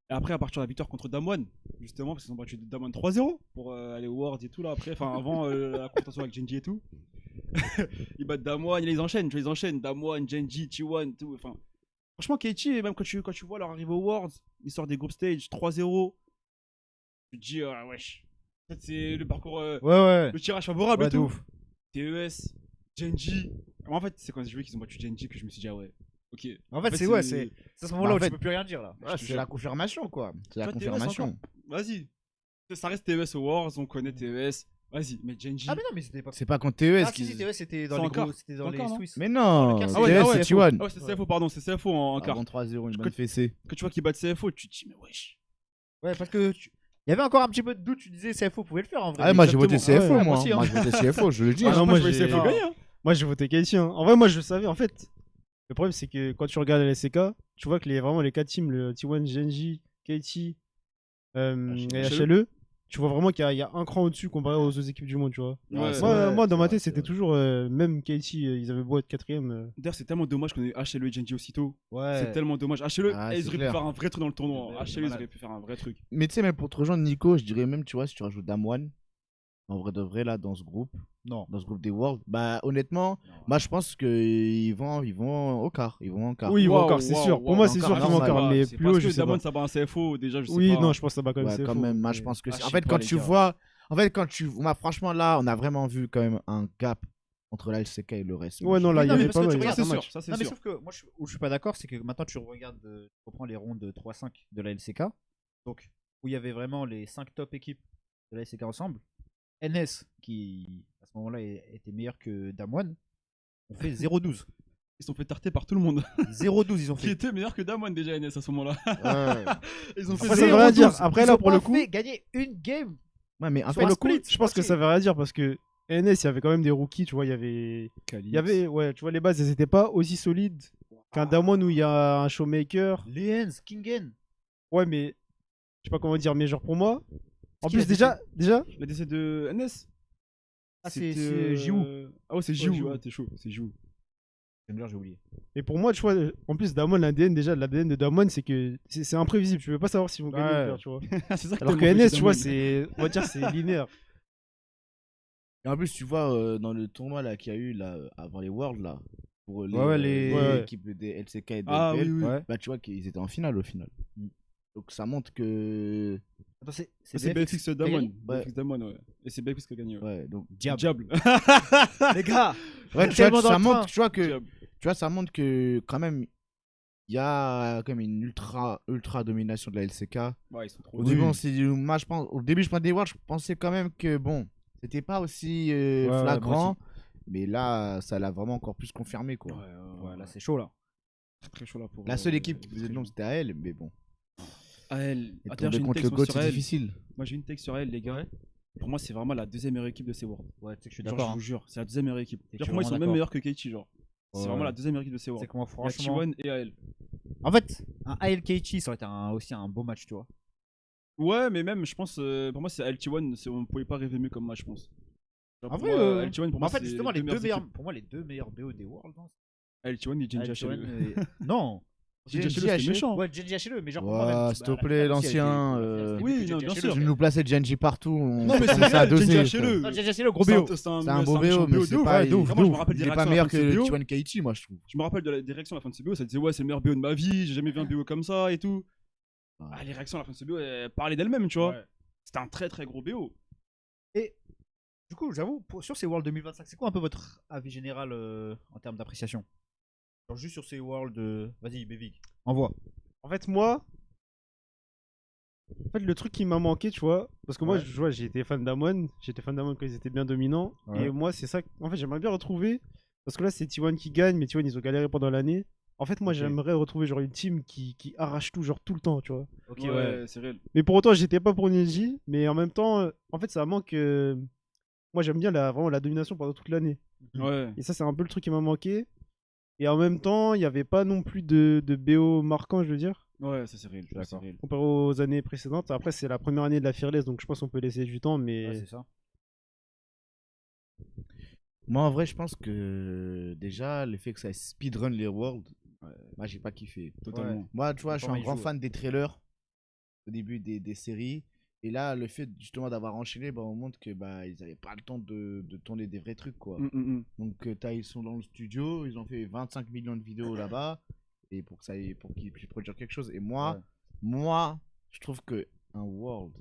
Speaker 4: Et après, à partir de la victoire contre Damwon, justement, parce qu'ils ont battu Damwon 3-0 pour aller au World et tout là après, enfin avant la confrontation avec Genji et tout. Ils battent Damwon, ils les enchaînent, tu vois, ils enchaînent Damwon, Genji, T1, tout. Enfin, franchement, Keiichi, même quand tu vois leur arrivée au Worlds, ils sortent des group stage 3-0. Tu te dis, wesh. Peut-être c'est le parcours,
Speaker 3: Ouais.
Speaker 4: le tirage favorable
Speaker 3: Ouais,
Speaker 4: et
Speaker 3: de
Speaker 4: tout.
Speaker 3: ouf.
Speaker 4: TES, Genji. En fait, c'est quand j'ai vu qu'ils ont battu Genji que je me suis dit, ah ouais, ok.
Speaker 3: En fait, c'est c'est à ce moment-là
Speaker 1: Bah, en
Speaker 3: où
Speaker 1: fait-
Speaker 3: tu peux plus rien dire là.
Speaker 1: Ouais, c'est la confirmation, quoi. C'est la
Speaker 4: Toi, TES
Speaker 1: confirmation.
Speaker 4: encore. Vas-y. Ça reste TES au Wars, on connaît TES. Vas-y, mais Genji.
Speaker 3: Ah, mais non, mais c'était pas.
Speaker 1: C'est pas contre TES
Speaker 3: Ah,
Speaker 1: qui.
Speaker 3: si, TES, c'était dans
Speaker 4: C'est
Speaker 3: les
Speaker 4: encore.
Speaker 3: gros. C'était dans
Speaker 4: C'est
Speaker 3: les
Speaker 4: encore, non
Speaker 3: Swiss.
Speaker 1: Mais non,
Speaker 3: le
Speaker 4: Ah ouais,
Speaker 1: TES,
Speaker 4: ah ouais,
Speaker 1: c'est T1.
Speaker 4: Ah ouais, c'est CFO, pardon, c'est CFO en quart.
Speaker 1: Avant 3-0, une
Speaker 4: Je
Speaker 1: bonne
Speaker 4: peux-
Speaker 1: fessée.
Speaker 4: Que tu vois qu'ils battent CFO, tu te dis, mais wesh.
Speaker 3: Ouais, parce que. Il y avait encore un petit peu de doute, tu disais CFO pouvait le faire en vrai.
Speaker 1: Ah, moi j'ai voté
Speaker 4: Exactement.
Speaker 1: CFO,
Speaker 2: Ah ouais,
Speaker 1: moi.
Speaker 3: moi aussi, hein.
Speaker 1: Moi j'ai voté CFO, je le dis.
Speaker 2: Ah
Speaker 1: hein.
Speaker 2: non, moi,
Speaker 4: je voyais
Speaker 2: j'ai-
Speaker 4: CFO
Speaker 3: non.
Speaker 4: gagner. Hein.
Speaker 2: Moi j'ai voté Keiichi. Hein. En vrai, moi je le savais. En fait, le problème c'est que quand tu regardes la LCK, tu vois que vraiment les 4 teams, le T1, Genji, Keiichi et HLE, tu vois vraiment qu'il y a un cran au-dessus comparé aux autres équipes du monde, tu vois.
Speaker 4: Ouais,
Speaker 1: c'est
Speaker 2: Moi,
Speaker 1: vrai,
Speaker 2: moi, dans
Speaker 1: c'est
Speaker 2: ma
Speaker 1: vrai,
Speaker 2: tête,
Speaker 1: c'est
Speaker 2: c'était
Speaker 1: vrai.
Speaker 2: toujours même Keiichi, ils avaient beau être 4ème.
Speaker 4: D'ailleurs, c'est tellement dommage qu'on ait HLE et Genji aussitôt.
Speaker 3: Ouais.
Speaker 4: C'est tellement dommage. HLE,
Speaker 1: Ah,
Speaker 4: ils
Speaker 1: c'est
Speaker 4: auraient pu
Speaker 1: clair.
Speaker 4: faire un vrai truc dans le tournoi.
Speaker 3: Ouais,
Speaker 4: HLE, ils
Speaker 3: malade.
Speaker 4: auraient pu faire un vrai truc.
Speaker 1: Mais tu sais, même pour te rejoindre Nico, je dirais même, tu vois, si tu rajoutes Damwon, en vrai de vrai, là, dans ce groupe
Speaker 3: Non.
Speaker 1: des Worlds, bah honnêtement, moi je pense qu'ils vont au quart. Ils vont en quart.
Speaker 2: Oui, ils vont
Speaker 4: Waouh,
Speaker 2: encore, c'est
Speaker 4: waouh,
Speaker 2: sûr.
Speaker 4: waouh,
Speaker 2: Pour moi, c'est sûr
Speaker 1: encore
Speaker 2: qu'ils vont
Speaker 1: normal.
Speaker 2: encore, mais
Speaker 4: C'est
Speaker 2: plus haut,
Speaker 4: parce
Speaker 2: je
Speaker 4: que
Speaker 2: sais pas.
Speaker 4: Damwon, ça bat un CFO, déjà, je sais
Speaker 2: Oui,
Speaker 4: pas.
Speaker 2: non, je pense que ça va quand même
Speaker 1: Ouais,
Speaker 2: CFO,
Speaker 1: quand même, moi
Speaker 2: mais-
Speaker 1: je pense que
Speaker 4: Ah,
Speaker 1: c'est.
Speaker 4: je
Speaker 1: En
Speaker 4: sais
Speaker 1: fait,
Speaker 4: pas,
Speaker 1: quand
Speaker 4: les
Speaker 1: tu
Speaker 4: gars.
Speaker 1: vois. En fait, moi, franchement, là, on a vraiment vu quand même un gap entre la LCK et le reste.
Speaker 2: Ouais, non, là,
Speaker 3: Oui,
Speaker 2: il y
Speaker 3: non, mais
Speaker 2: avait
Speaker 3: parce
Speaker 2: pas
Speaker 3: que
Speaker 2: mal.
Speaker 3: tu
Speaker 2: il y
Speaker 3: regardes,
Speaker 2: avait
Speaker 4: Ça,
Speaker 2: un
Speaker 4: c'est
Speaker 2: match.
Speaker 4: sûr. Ça, c'est
Speaker 3: Non, mais
Speaker 4: sûr.
Speaker 3: sauf que moi, où je suis pas d'accord, c'est que maintenant tu regardes, tu reprends les rounds 3-5 de la LCK, donc où il y avait vraiment les 5 top équipes de la LCK ensemble. NS, qui à ce moment-là était meilleur que Damwon, ont fait 0-12.
Speaker 4: Ils se sont fait tarter par tout le monde.
Speaker 3: 0-12, ils ont
Speaker 4: Qui
Speaker 3: fait.
Speaker 4: était meilleur que Damwon déjà, NS à ce moment-là.
Speaker 1: Ouais.
Speaker 4: Ils ont fait
Speaker 2: Après, ça veut rien
Speaker 4: 0-12.
Speaker 2: dire. Après,
Speaker 3: Ils
Speaker 2: là,
Speaker 3: ont
Speaker 2: pour le
Speaker 3: pas
Speaker 2: coup,
Speaker 3: fait gagner une game.
Speaker 1: Ouais, mais en
Speaker 3: Sur
Speaker 1: fait,
Speaker 2: pour le coup,
Speaker 3: split,
Speaker 2: je pense que
Speaker 3: entier.
Speaker 2: ça veut rien dire parce que NS, il y avait quand même des rookies, tu vois, il y avait, ouais, tu vois, les bases, elles étaient pas aussi solides qu'un Damwon où il y a un showmaker.
Speaker 3: Lehens, Kingen.
Speaker 2: Ouais, mais je sais pas comment dire, mais genre pour moi, en
Speaker 3: qui l'a
Speaker 2: plus déjà,
Speaker 4: La décès de NS.
Speaker 3: Ah, c'est
Speaker 4: C'était,
Speaker 3: Jiwoo.
Speaker 4: Ah ouais, c'est
Speaker 2: Jiwoo.
Speaker 4: Jiwoo. Ah, t'es chaud, c'est Jiwoo.
Speaker 3: J'ai oublié.
Speaker 2: et pour moi, tu vois, en plus Damwon, l'ADN déjà, l'ADN de Damwon, c'est que c'est imprévisible, tu peux pas savoir s'ils vont gagner ou
Speaker 3: Ouais.
Speaker 2: perdre, tu vois.
Speaker 4: c'est ça
Speaker 2: Alors que
Speaker 4: tellement fait
Speaker 2: NS, tu vois,
Speaker 4: Damwon.
Speaker 2: c'est, on va dire, c'est linéaire.
Speaker 1: Et en plus, tu vois, dans le tournoi là qu'il y a eu là, avant les Worlds, là, pour
Speaker 2: Ouais.
Speaker 1: l'équipe des LCK et des
Speaker 4: Ah
Speaker 1: LPL,
Speaker 4: oui, oui.
Speaker 3: Ouais.
Speaker 1: bah tu vois qu'ils étaient en finale au final. Donc ça montre que
Speaker 3: Attends,
Speaker 4: C'est BFX Damon.
Speaker 1: Ouais.
Speaker 4: BFX Damon, ouais. Et c'est BFX qui a gagné. Ouais.
Speaker 1: ouais, donc
Speaker 3: Diable.
Speaker 4: Diable.
Speaker 3: Les gars,
Speaker 1: ouais,
Speaker 3: tellement dans
Speaker 1: ça
Speaker 3: le
Speaker 1: montre
Speaker 3: train.
Speaker 1: tu vois que
Speaker 4: Diable.
Speaker 1: tu vois ça montre que quand même il y a comme une ultra domination de la LCK.
Speaker 4: Ouais, ils sont trop
Speaker 1: Au
Speaker 4: bons.
Speaker 1: début, moi, je pense, au début, je prenais des Worlds, je pensais quand même que bon, c'était pas aussi
Speaker 3: moi
Speaker 1: flagrant,
Speaker 3: aussi.
Speaker 1: mais là, ça l'a vraiment encore plus confirmé quoi.
Speaker 3: Ouais, là, c'est chaud, là.
Speaker 4: très très chaud là pour.
Speaker 1: La seule équipe qui faisait de l'ombre, c'était à elle, mais bon.
Speaker 4: Elle.
Speaker 1: Et
Speaker 4: Ah, d'ailleurs,
Speaker 1: tomber
Speaker 4: j'ai une
Speaker 1: contre
Speaker 4: texte
Speaker 1: le
Speaker 4: moi,
Speaker 1: GOAT,
Speaker 4: sur
Speaker 1: c'est
Speaker 4: elle.
Speaker 1: difficile.
Speaker 4: Moi, j'ai une texte sur elle, les gars. Pour moi, c'est vraiment la deuxième meilleure équipe de ces Worlds.
Speaker 3: Ouais, tu sais que je suis
Speaker 4: Genre,
Speaker 3: d'accord.
Speaker 4: je vous jure, c'est la deuxième meilleure équipe.
Speaker 3: Et
Speaker 4: Genre,
Speaker 3: je
Speaker 4: pour moi, ils
Speaker 3: suis
Speaker 4: sont même
Speaker 3: vraiment
Speaker 4: meilleurs que Keiichi, genre. C'est
Speaker 3: Ouais.
Speaker 4: vraiment la deuxième meilleure équipe de ces
Speaker 3: C'est
Speaker 4: Worlds.
Speaker 3: que moi,
Speaker 4: Il y a
Speaker 3: franchement.
Speaker 4: T1 et AL.
Speaker 3: En fait, un AL Keiichi, ça aurait été aussi un beau match, tu vois.
Speaker 4: Ouais, mais même, je pense, pour moi, c'est AL T1, on pouvait pas rêver mieux comme match, je pense. Genre,
Speaker 3: En
Speaker 4: pour
Speaker 3: vrai,
Speaker 4: moi, AL T1, pour moi,
Speaker 3: en fait,
Speaker 4: c'est
Speaker 3: justement, les deux
Speaker 4: meilleures
Speaker 3: meilleurs,
Speaker 4: équipes.
Speaker 3: pour moi, les deux meilleurs BO des Worlds, non,
Speaker 4: AL T1 et Genji
Speaker 3: H1
Speaker 4: HLE.
Speaker 3: Non.
Speaker 4: Genji HLE, c'était méchant.
Speaker 3: Ouais, Genji HLE, mais genre pour moi,
Speaker 1: Ouah,
Speaker 3: même.
Speaker 1: s'il
Speaker 3: bah,
Speaker 1: te plaît,
Speaker 3: la finale aussi, elle
Speaker 1: l'ancien,
Speaker 3: était- la finale, c'était
Speaker 4: oui,
Speaker 3: que
Speaker 4: non,
Speaker 3: Genji
Speaker 4: bien
Speaker 3: HLE,
Speaker 4: sûr.
Speaker 1: Tu nous plaçais Genji partout, on
Speaker 4: Non, mais c'est
Speaker 1: commençait à
Speaker 4: réel,
Speaker 1: doser.
Speaker 4: Genji
Speaker 1: frère.
Speaker 4: HLE.
Speaker 3: Non, Genji HLE, gros BO.
Speaker 1: C'est un beau BO, mais c'est pas,
Speaker 4: Moi, je me rappelle des
Speaker 1: il est
Speaker 4: réactions
Speaker 1: pas
Speaker 4: à la
Speaker 1: meilleur
Speaker 4: fin
Speaker 1: que
Speaker 4: de ce
Speaker 1: le
Speaker 4: BO.
Speaker 1: T1 Keiichi, moi je trouve.
Speaker 4: Je me rappelle des réactions à la fin de ce BO, ça disait ouais, c'est le meilleur BO de ma vie, j'ai jamais vu un BO comme ça et tout. Ah, les réactions à la fin de ce BO, elles parlaient d'elles-mêmes, tu vois.
Speaker 3: Ouais.
Speaker 4: C'était un très très gros BO.
Speaker 3: Et du coup, j'avoue, sur ces Worlds 2025, c'est quoi un peu votre avis général en termes d'appréciation? Genre juste sur ces Worlds. Vas-y, Bevig, envoie.
Speaker 2: En fait, moi, le truc qui m'a manqué, tu vois, parce que moi,
Speaker 3: Ouais.
Speaker 2: je vois, j'étais fan d'Amon quand ils étaient bien dominants.
Speaker 3: Ouais.
Speaker 2: Et moi, c'est ça. En fait, j'aimerais bien retrouver. Parce que là, c'est T1 qui gagne, mais T1, ils ont galéré pendant l'année. En fait, moi,
Speaker 3: Ok.
Speaker 2: j'aimerais retrouver genre une team qui arrache tout, genre tout le temps, tu vois.
Speaker 3: Ok,
Speaker 4: Ouais, c'est réel.
Speaker 2: Mais pour autant, j'étais pas pour Neji. Mais en même temps, en fait, ça manque. Moi, j'aime bien vraiment la domination pendant toute l'année.
Speaker 4: Ouais.
Speaker 2: Et ça, c'est un peu le truc qui m'a manqué. Et en même temps, il n'y avait pas non plus de BO marquant, je veux dire,
Speaker 4: Ouais, ça c'est réel. ça, c'est
Speaker 3: D'accord.
Speaker 4: réel.
Speaker 2: comparé aux années précédentes. Après, c'est la première année de la Fearless, donc je pense qu'on peut laisser du temps. Mais
Speaker 3: Ouais, c'est ça.
Speaker 1: Moi en vrai, je pense que déjà, le fait que ça speedrun les Worlds, moi j'ai pas kiffé.
Speaker 4: Totalement.
Speaker 1: Moi, tu vois, je suis
Speaker 3: Comment
Speaker 1: un
Speaker 3: ils
Speaker 1: grand
Speaker 3: jouent,
Speaker 1: fan des trailers au début des séries. Et là, le fait justement d'avoir enchaîné, bah, on montre que bah, ils avaient pas le temps de tourner des vrais trucs, quoi. Donc, ils sont dans le studio, ils ont fait 25 millions de vidéos là-bas, et pour qu'ils puissent produire quelque chose. Et moi, je trouve que un World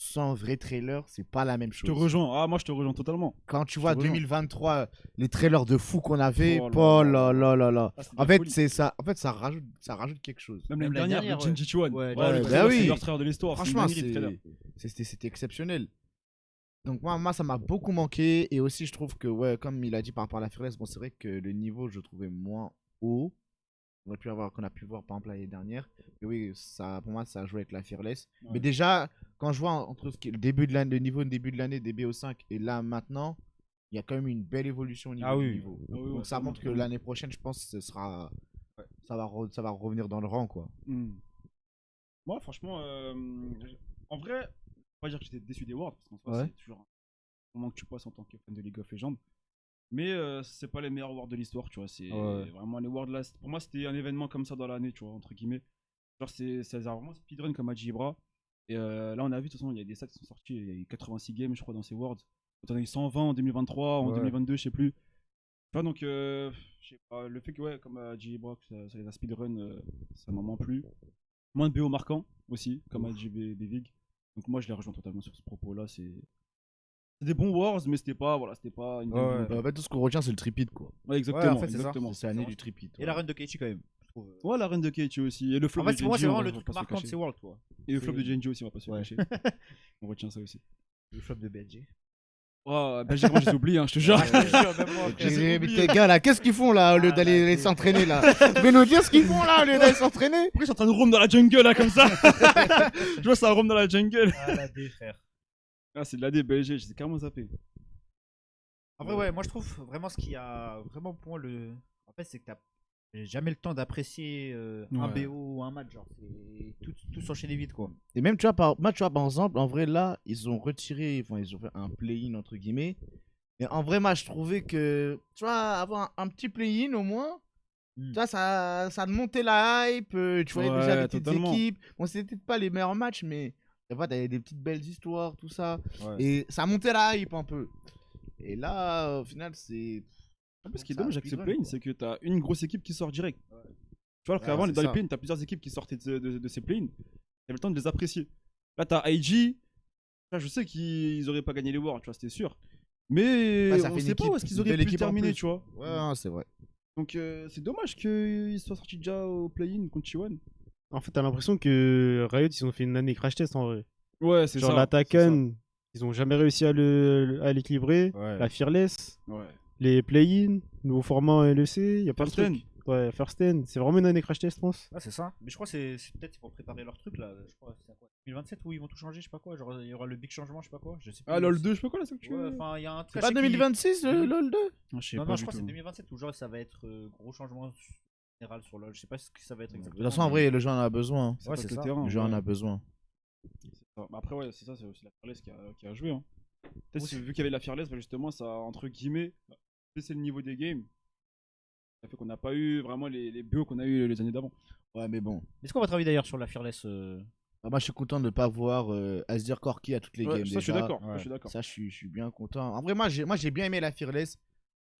Speaker 1: sans vrai trailer, c'est pas la même
Speaker 4: Je
Speaker 1: chose.
Speaker 4: te rejoins. Ah, moi je te rejoins totalement.
Speaker 1: Quand tu vois
Speaker 4: te rejoins.
Speaker 1: 2023, les trailers de fou qu'on avait,
Speaker 4: Oh
Speaker 1: oh
Speaker 4: là
Speaker 1: là là là là.
Speaker 4: Ah, c'était de
Speaker 1: En
Speaker 4: la
Speaker 1: fait,
Speaker 4: folie.
Speaker 1: c'est ça. En fait, ça rajoute quelque chose.
Speaker 4: Même
Speaker 3: Même
Speaker 4: l'année
Speaker 3: l'année
Speaker 4: dernière,
Speaker 3: dernière,
Speaker 4: le Genji Chuan.
Speaker 3: Ouais,
Speaker 4: Oh,
Speaker 3: ouais,
Speaker 4: le
Speaker 1: bah
Speaker 4: trailer,
Speaker 1: oui.
Speaker 4: c'est le meilleur trailer de l'histoire.
Speaker 1: Franchement,
Speaker 4: c'est une dinguerie, le trailer.
Speaker 1: c'était exceptionnel. Donc moi, ça m'a beaucoup manqué. Et aussi, je trouve que, ouais, comme il a dit par rapport à la Fearless, bon, c'est vrai que le niveau, je trouvais moins haut qu'on a pu voir par exemple l'année dernière. Et oui, ça, pour moi, ça a joué avec la Fearless.
Speaker 4: Ouais.
Speaker 1: Mais déjà, quand je vois entre le début de l'année, le niveau de début de l'année des BO5 et là maintenant, il y a quand même une belle évolution au niveau
Speaker 3: Ah
Speaker 1: du
Speaker 3: oui.
Speaker 1: niveau.
Speaker 4: Ah oui,
Speaker 1: Donc
Speaker 4: ouais,
Speaker 1: ça montre que
Speaker 4: totalement.
Speaker 1: l'année prochaine, je pense, ce sera, ça va revenir dans le rang, quoi.
Speaker 4: Moi, franchement, en vrai, je vais pas dire que j'étais déçu des Worlds, parce qu'en soi,
Speaker 1: Ouais.
Speaker 4: c'est toujours un moment que tu passes en tant que fan de League of Legends. Mais c'est pas les meilleurs Worlds de l'histoire, tu vois. C'est vraiment les Worlds là. Pour moi, c'était un événement comme ça dans l'année, tu vois, entre guillemets. Genre, ça a vraiment speedrun comme a dit Ibra. Et là, on a vu, de toute façon, il y a des stats qui sont sortis. Il y a eu 86 games, je crois, dans ces Worlds. On a eu 120 en 2023, en
Speaker 3: Ouais.
Speaker 4: 2022, je sais plus. Tu vois, donc, je sais pas, le fait que, ouais, comme a dit Ibra, que ça les a speedrun, ça m'a moins plu. Moins de BO marquant aussi, comme a dit Bevig. Donc, moi, je les rejoins totalement sur ce propos-là. C'est des bons Wars, mais c'était pas une dinguerie non plus.
Speaker 1: En fait, tout ce qu'on retient, c'est le tripit, quoi.
Speaker 4: Ouais, exactement.
Speaker 3: Ouais, en fait, c'est ça.
Speaker 4: exactement.
Speaker 1: C'est l'année du tripit.
Speaker 3: Et la run de Keiichi, quand même. Je trouve.
Speaker 4: Ouais, la reine de Keiichi aussi. Et le flop
Speaker 3: En fait,
Speaker 4: de
Speaker 3: pour moi,
Speaker 4: Genji,
Speaker 3: c'est
Speaker 4: on
Speaker 3: vraiment
Speaker 4: va
Speaker 3: le truc
Speaker 4: pas se le
Speaker 3: marquant de
Speaker 4: cacher.
Speaker 3: ces Worlds, quoi.
Speaker 4: Et le flop de
Speaker 3: c'est-
Speaker 4: Genji aussi, on va pas se le
Speaker 3: Ouais.
Speaker 4: cacher. On retient ça aussi.
Speaker 3: Le flop de BLG.
Speaker 4: Oh, Belgique, moi, je les oublie, hein, je te jure.
Speaker 1: Mais tes gars là, qu'est-ce qu'ils font là au lieu d'aller s'entraîner là? Tu peux nous dire ce qu'ils font là au lieu d'aller s'entraîner?
Speaker 4: Pourquoi ils sont en train de roam dans la jungle là comme ça? Je vois ça roam dans la jungle.
Speaker 3: Ah, la D, frère.
Speaker 4: Ah, c'est de la DBLG, j'étais carrément zappé.
Speaker 3: En vrai, ouais, moi je trouve vraiment ce qui a vraiment pour moi le. En fait, c'est que t'as jamais le temps d'apprécier un
Speaker 4: Ouais.
Speaker 3: BO ou un match. Genre, c'est tout s'enchaîner vite, quoi.
Speaker 1: Et même, tu vois, par exemple, en vrai, là, ils ont retiré, enfin, ils ont fait un play-in, entre guillemets. Et en vrai, moi, je trouvais que, tu vois, avoir un petit play-in au moins, tu vois, ça montait la hype, tu voyais déjà
Speaker 4: Ouais,
Speaker 1: des petites
Speaker 4: totalement.
Speaker 1: équipes. Bon, c'était peut-être pas les meilleurs matchs, mais tu vois, t'avais des petites belles histoires, tout ça.
Speaker 3: Ouais.
Speaker 1: Et ça montait la hype un peu. Et là, au final, c'est.
Speaker 4: En plus, ce qui est
Speaker 1: Ça
Speaker 4: dommage avec ce
Speaker 1: speedrun,
Speaker 4: play-in,
Speaker 1: quoi.
Speaker 4: c'est que t'as une grosse équipe qui sort direct. Tu vois, alors
Speaker 1: Ouais,
Speaker 4: qu'avant,
Speaker 1: c'est
Speaker 4: dans les
Speaker 1: ça.
Speaker 4: play-in, t'as plusieurs équipes qui sortaient de ces play-in. T'avais le temps de les apprécier. Là, t'as IG. Là, je sais qu'ils auraient pas gagné les Worlds, tu vois, c'était sûr. Mais
Speaker 1: Ouais, ça
Speaker 4: on
Speaker 1: fait une
Speaker 4: sait pas
Speaker 1: équipe,
Speaker 4: où est-ce qu'ils
Speaker 1: une
Speaker 4: auraient
Speaker 1: belle
Speaker 4: pu
Speaker 1: équipe en
Speaker 4: terminer,
Speaker 1: plus.
Speaker 4: tu vois.
Speaker 1: Ouais, non, c'est vrai.
Speaker 4: Donc c'est dommage qu'ils soient sortis déjà au play-in contre T1.
Speaker 2: En fait, t'as l'impression que Riot, ils ont fait une année crash test en vrai.
Speaker 4: Ouais, c'est ça.
Speaker 2: Genre la Taken, ils ont jamais réussi à l'équilibrer.
Speaker 3: Ouais.
Speaker 2: La Fearless,
Speaker 4: Ouais.
Speaker 2: les play-in, nouveau format LEC, y a pas de
Speaker 4: First
Speaker 2: truc. Ouais, First 10, c'est vraiment une année crash test, je pense.
Speaker 3: Ah, c'est ça. Mais je crois que c'est peut-être pour préparer leur truc là. Je crois que c'est à quoi 2027 où ils vont tout changer, je sais pas quoi. Genre, il y aura le big changement, je sais pas quoi. Je sais plus.
Speaker 4: Ah, LoL 2, je sais pas quoi là, c'est que tu
Speaker 3: Ouais,
Speaker 4: veux.
Speaker 3: enfin, il y a un truc.
Speaker 1: C'est pas 2026 le LoL 2?
Speaker 4: Non, je sais
Speaker 3: Non,
Speaker 4: pas
Speaker 3: non,
Speaker 4: du
Speaker 3: je crois que
Speaker 4: tout.
Speaker 3: c'est 2027 où genre ça va être gros changement général sur LoL. Je sais pas ce que ça va être
Speaker 1: De
Speaker 3: exactement.
Speaker 1: toute façon, en vrai, le jeu en a besoin.
Speaker 4: C'est
Speaker 3: Ouais,
Speaker 4: pas
Speaker 3: c'est
Speaker 4: que le
Speaker 3: ça.
Speaker 4: terrain.
Speaker 1: Le jeu en
Speaker 4: ouais.
Speaker 1: a besoin.
Speaker 4: C'est ça. Bah, après, ouais, c'est ça, c'est aussi la Fearless qui a joué. Hein. Peut-être
Speaker 3: Oui,
Speaker 4: vu qu'il y avait la Fearless, bah, justement, ça a, entre guillemets, baissé le niveau des games. Ça fait qu'on n'a pas eu vraiment les BO qu'on a eu les années d'avant.
Speaker 1: Ouais, mais bon.
Speaker 3: Mais c'est quoi votre avis d'ailleurs sur la Fearless
Speaker 1: Ah, moi, je suis content de ne pas voir Asdir Corki à toutes les
Speaker 4: Ouais,
Speaker 1: games.
Speaker 4: ça, je suis
Speaker 1: déjà.
Speaker 4: d'accord.
Speaker 3: Ouais.
Speaker 4: Ça, je suis d'accord.
Speaker 1: Ça, je suis bien content. En vrai, moi, j'ai bien aimé la Fearless.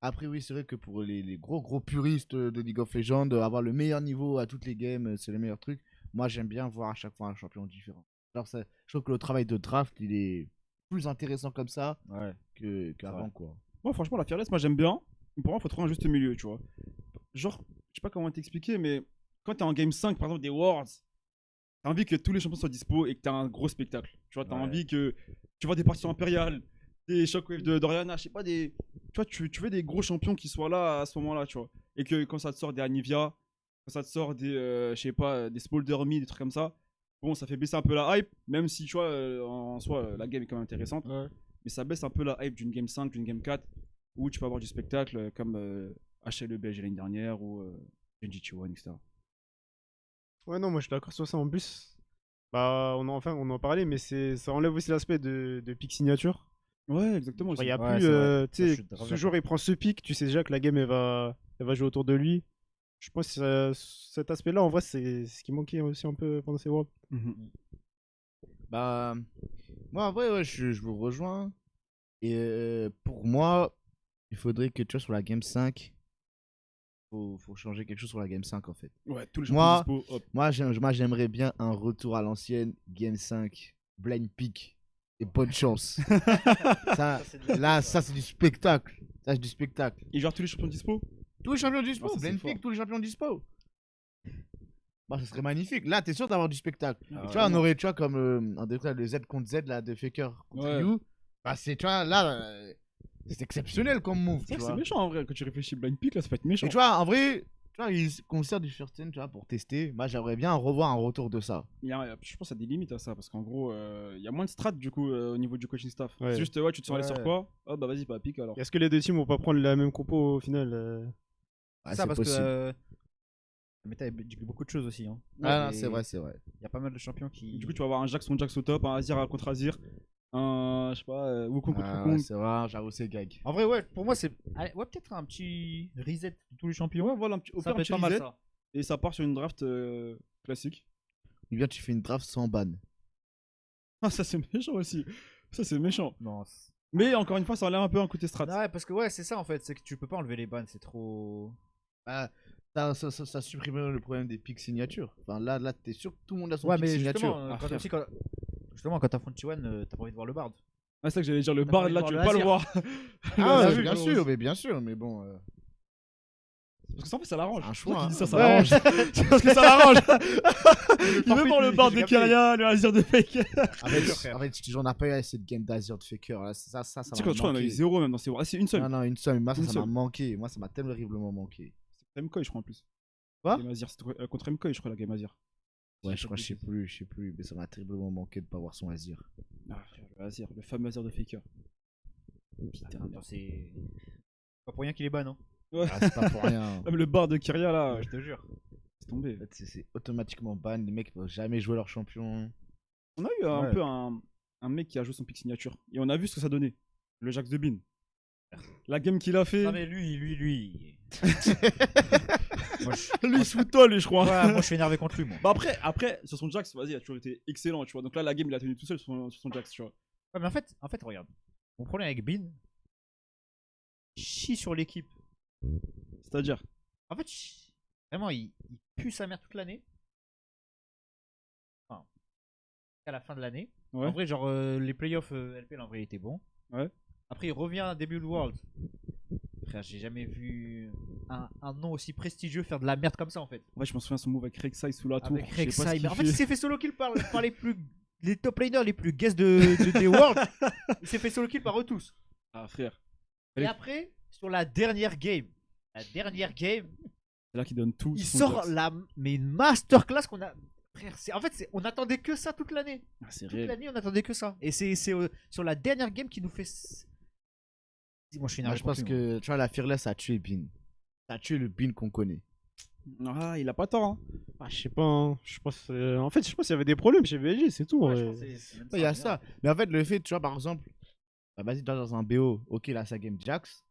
Speaker 1: Après, oui, c'est vrai que pour les gros puristes de League of Legends, avoir le meilleur niveau à toutes les games, c'est le meilleur truc. Moi, j'aime bien voir à chaque fois un champion différent. Alors, je trouve que le travail de draft, il est plus intéressant comme ça
Speaker 3: Ouais.
Speaker 1: qu'avant,
Speaker 3: vrai.
Speaker 1: quoi.
Speaker 4: Moi, franchement, la Fearless, moi, j'aime bien. Mais pour moi, il faut trouver un juste milieu, tu vois. Genre, je sais pas comment t'expliquer, mais quand t'es en game 5, par exemple, des Worlds, t'as envie que tous les champions soient dispo et que t'as un gros spectacle. Tu vois, t'as
Speaker 3: Ouais.
Speaker 4: envie que tu vois des parties impériales, des Shockwave d'Oriana, je sais pas, des. Tu vois, tu veux des gros champions qui soient là à ce moment-là, tu vois. Et que quand ça te sort des Anivia, quand ça te sort des, je sais pas, des Smolder Me, des trucs comme ça, bon, ça fait baisser un peu la hype, même si, tu vois, en soi, la game est quand même intéressante.
Speaker 2: Ouais.
Speaker 4: Mais ça baisse un peu la hype d'une game 5, d'une game 4, où tu peux avoir du spectacle comme HLE BG l'année dernière ou Genji T1, etc.
Speaker 2: Ouais, non, moi je suis d'accord sur ça. En plus, bah, on en parlait, mais ça enlève aussi l'aspect de pick signature.
Speaker 4: Ouais, exactement.
Speaker 2: Il y a
Speaker 3: Ouais,
Speaker 2: plus,
Speaker 3: c'est vrai.
Speaker 2: tu
Speaker 3: Ça, je
Speaker 2: sais,
Speaker 3: suis grave
Speaker 2: ce
Speaker 3: d'accord.
Speaker 2: joueur il prend ce pick, tu sais déjà que la game elle va jouer autour de lui. Je pense que cet aspect-là, en vrai, c'est ce qui manquait aussi un peu pendant ces Worlds.
Speaker 4: Mhm.
Speaker 1: Bah, moi, en vrai, ouais, je vous rejoins. Et pour moi, il faudrait que, tu vois, sur la Game 5, faut changer quelque chose sur la Game 5, en fait.
Speaker 4: Ouais, tous les
Speaker 1: Moi,
Speaker 4: champions dispo, hop.
Speaker 1: Moi, j'aimerais bien un retour à l'ancienne Game 5, blind pick. Et bonne chance. ça, là, ça, c'est du spectacle. Ça, c'est du spectacle.
Speaker 4: Et genre tous les champions dispo.
Speaker 1: Tous les champions dispo,
Speaker 4: Ah, ça, c'est
Speaker 1: blind
Speaker 4: fort.
Speaker 1: pick, tous les champions dispo. Bah, ça serait magnifique. Là, t'es sûr d'avoir du spectacle.
Speaker 4: Ah,
Speaker 1: Tu vois, on aurait, tu vois, comme en détail, le Z contre Z là, de Faker contre
Speaker 4: Ouais.
Speaker 1: Ryu. Bah, c'est, tu vois, là, c'est exceptionnel comme move.
Speaker 4: C'est
Speaker 1: Tu
Speaker 4: vrai que
Speaker 1: vois.
Speaker 4: c'est méchant en vrai. Quand tu réfléchis blind pick, là, ça peut être méchant.
Speaker 1: Et tu vois, en vrai, tu vois, ils conservent du first ten, tu vois, pour tester. Moi, j'aimerais bien revoir un retour de ça.
Speaker 4: Je pense qu'il y a des limites à ça parce qu'en gros, il y a moins de strat du coup au niveau du coaching staff.
Speaker 2: Ouais.
Speaker 4: C'est juste, ouais, tu te sens aller
Speaker 3: Ouais.
Speaker 4: sur quoi. Oh bah vas-y, bah pique alors.
Speaker 2: Est-ce que les deux teams vont pas prendre la même compo au final
Speaker 1: Ah,
Speaker 3: ça
Speaker 1: c'est
Speaker 3: parce
Speaker 1: possible.
Speaker 3: que mais t'as beaucoup de choses aussi. Hein.
Speaker 1: Ah, non,
Speaker 3: Et
Speaker 1: c'est vrai, c'est vrai.
Speaker 3: Il y a pas mal de champions qui.
Speaker 4: Du coup, tu vas avoir un Jax contre Jax au top, un Azir contre Azir, un, je sais pas, Wukong contre
Speaker 1: Ah,
Speaker 4: Wukong.
Speaker 1: ouais, c'est vrai, j'avoue, c'est gag.
Speaker 3: En vrai, ouais, pour moi, c'est. Allez, ouais, peut-être un petit reset de tous les champions.
Speaker 4: Ouais, voilà, au
Speaker 3: Ça
Speaker 4: pire,
Speaker 3: peut
Speaker 4: un
Speaker 3: être
Speaker 4: petit
Speaker 3: pas mal
Speaker 4: reset,
Speaker 3: ça.
Speaker 4: et ça part sur une draft classique.
Speaker 1: Ou bien tu fais une draft sans ban.
Speaker 4: Ah, ça c'est méchant aussi. Ça c'est méchant.
Speaker 3: Non.
Speaker 4: Mais encore une fois, ça enlève un peu un côté strat.
Speaker 3: Ouais, parce que ouais, c'est ça en fait, c'est que tu peux pas enlever les bans, c'est trop.
Speaker 1: Ah, ça supprimerait le problème des pics signatures. Enfin, là t'es sûr que tout le monde a son
Speaker 3: Ouais,
Speaker 1: pic
Speaker 3: mais
Speaker 1: signature.
Speaker 3: justement,
Speaker 4: Ah,
Speaker 3: quand,
Speaker 4: frère.
Speaker 3: aussi, justement, quand t'affrontes T1, t'as pas envie de voir le bard.
Speaker 4: Ah, c'est ça que j'allais dire, le
Speaker 3: T'as
Speaker 4: bar
Speaker 3: pas envie
Speaker 4: là,
Speaker 3: de
Speaker 4: tu veux
Speaker 3: voir
Speaker 4: pas
Speaker 3: le
Speaker 4: le voir.
Speaker 1: Ah,
Speaker 4: Là,
Speaker 1: ouais,
Speaker 4: vu,
Speaker 1: bien
Speaker 4: malheureusement.
Speaker 1: sûr, mais bien sûr, mais bon.
Speaker 4: Parce que ça en fait, ça l'arrange.
Speaker 1: Un
Speaker 4: C'est pour
Speaker 1: choix,
Speaker 4: ça qu'il dit ça,
Speaker 1: hein.
Speaker 4: ça
Speaker 1: Ouais.
Speaker 4: l'arrange. C'est parce que ça l'arrange. Il veut voir le bar de
Speaker 2: j'ai capté.
Speaker 4: Keria, le Azir de Faker.
Speaker 1: En fait, j'en ai pas eu assez de game d'Azir de Faker. Là. Ça
Speaker 4: Tu sais,
Speaker 1: m'a
Speaker 4: quand je crois qu'on a eu
Speaker 1: manqué.
Speaker 4: 0 même dans ces Worlds. Ah, c'est une seule.
Speaker 1: Non, non, une seule. Mais moi,
Speaker 4: Une
Speaker 1: ça m'a
Speaker 4: seule.
Speaker 1: manqué. Moi, ça m'a terriblement manqué.
Speaker 4: C'est MKOI, je crois en plus.
Speaker 1: Quoi
Speaker 4: Game Azir, c'était contre MKOI, je crois, la Game Azir.
Speaker 1: Ouais,
Speaker 4: Si
Speaker 1: je crois,
Speaker 4: dis
Speaker 1: je sais
Speaker 4: pas de
Speaker 1: plus, je sais plus. Mais ça m'a terriblement manqué de pas voir son Azir.
Speaker 4: bêtises. Ah, frère, le Azir, le fameux Azir de Faker. Putain,
Speaker 3: Attends, c'est. Pas pour rien qu'il est ban, non
Speaker 4: Ouais.
Speaker 1: Ah, c'est pas pour rien.
Speaker 4: Ah, mais le bar de Keria là,
Speaker 3: Je te jure.
Speaker 4: c'est tombé.
Speaker 1: En fait, c'est automatiquement ban. Les mecs peuvent jamais jouer leur champion.
Speaker 4: On a eu un
Speaker 3: Ouais.
Speaker 4: peu un mec qui a joué son pick signature. Et on a vu ce que ça donnait. Le Jax de Bin. La game qu'il a fait.
Speaker 3: Non, mais lui. Moi, je...
Speaker 4: Lui, il se fout de toi, lui, je crois.
Speaker 3: ouais, moi, je suis énervé contre lui, moi.
Speaker 4: Bah après, sur son Jax, vas-y, il a toujours été excellent, tu vois. Donc là, la game, il a tenu tout seul sur son Jax, tu vois.
Speaker 3: Ouais, mais en fait, regarde. Mon problème avec Bin, chie sur l'équipe
Speaker 4: C'est-à-dire.
Speaker 3: En fait, vraiment, il pue sa mère toute l'année. Enfin, à la fin de l'année.
Speaker 4: Ouais.
Speaker 3: En vrai, genre, les playoffs LPL, en vrai, étaient bons.
Speaker 4: Ouais.
Speaker 3: Après, il revient à début de World. Frère, j'ai jamais vu un nom aussi prestigieux faire de la merde comme ça, en fait.
Speaker 4: Ouais, je me souviens de son move avec Rek'Sai sous la tour.
Speaker 3: Avec
Speaker 4: Je sais pas ce
Speaker 3: Rek'Sai.
Speaker 4: qu'il
Speaker 3: Mais en fait, il
Speaker 4: fait.
Speaker 3: s'est fait solo kill par les top laners les plus guests des Worlds. Il s'est fait solo kill par eux tous.
Speaker 4: Ah, frère.
Speaker 3: Et après, sur la dernière game,
Speaker 4: C'est là qu'il donne tout.
Speaker 3: il
Speaker 4: son
Speaker 3: sort
Speaker 4: Jax.
Speaker 3: mais une masterclass qu'on a. Frère, en fait, on attendait que ça toute l'année.
Speaker 4: Ah, c'est
Speaker 3: Toute
Speaker 4: réel.
Speaker 3: l'année, on attendait que ça. Et c'est sur la dernière game qui nous fait. Moi, je suis
Speaker 1: Moi,
Speaker 3: énervé
Speaker 1: je pense
Speaker 3: contre lui, moi.
Speaker 1: que, tu vois, la Fearless a tué Bin. Ça a tué le Bin qu'on connaît.
Speaker 4: Ah, il a pas tort. Hein.
Speaker 2: Ah, je sais pas, hein. Je pense, en fait, je pense qu'il y avait des problèmes chez VG, c'est tout.
Speaker 3: Ouais, je
Speaker 2: ouais.
Speaker 3: pense que c'est même
Speaker 1: Il y a
Speaker 3: en
Speaker 1: ça. Mais en fait, le fait, tu vois, par exemple, bah, vas-y, toi, dans un BO, ok, là, ça game Jax.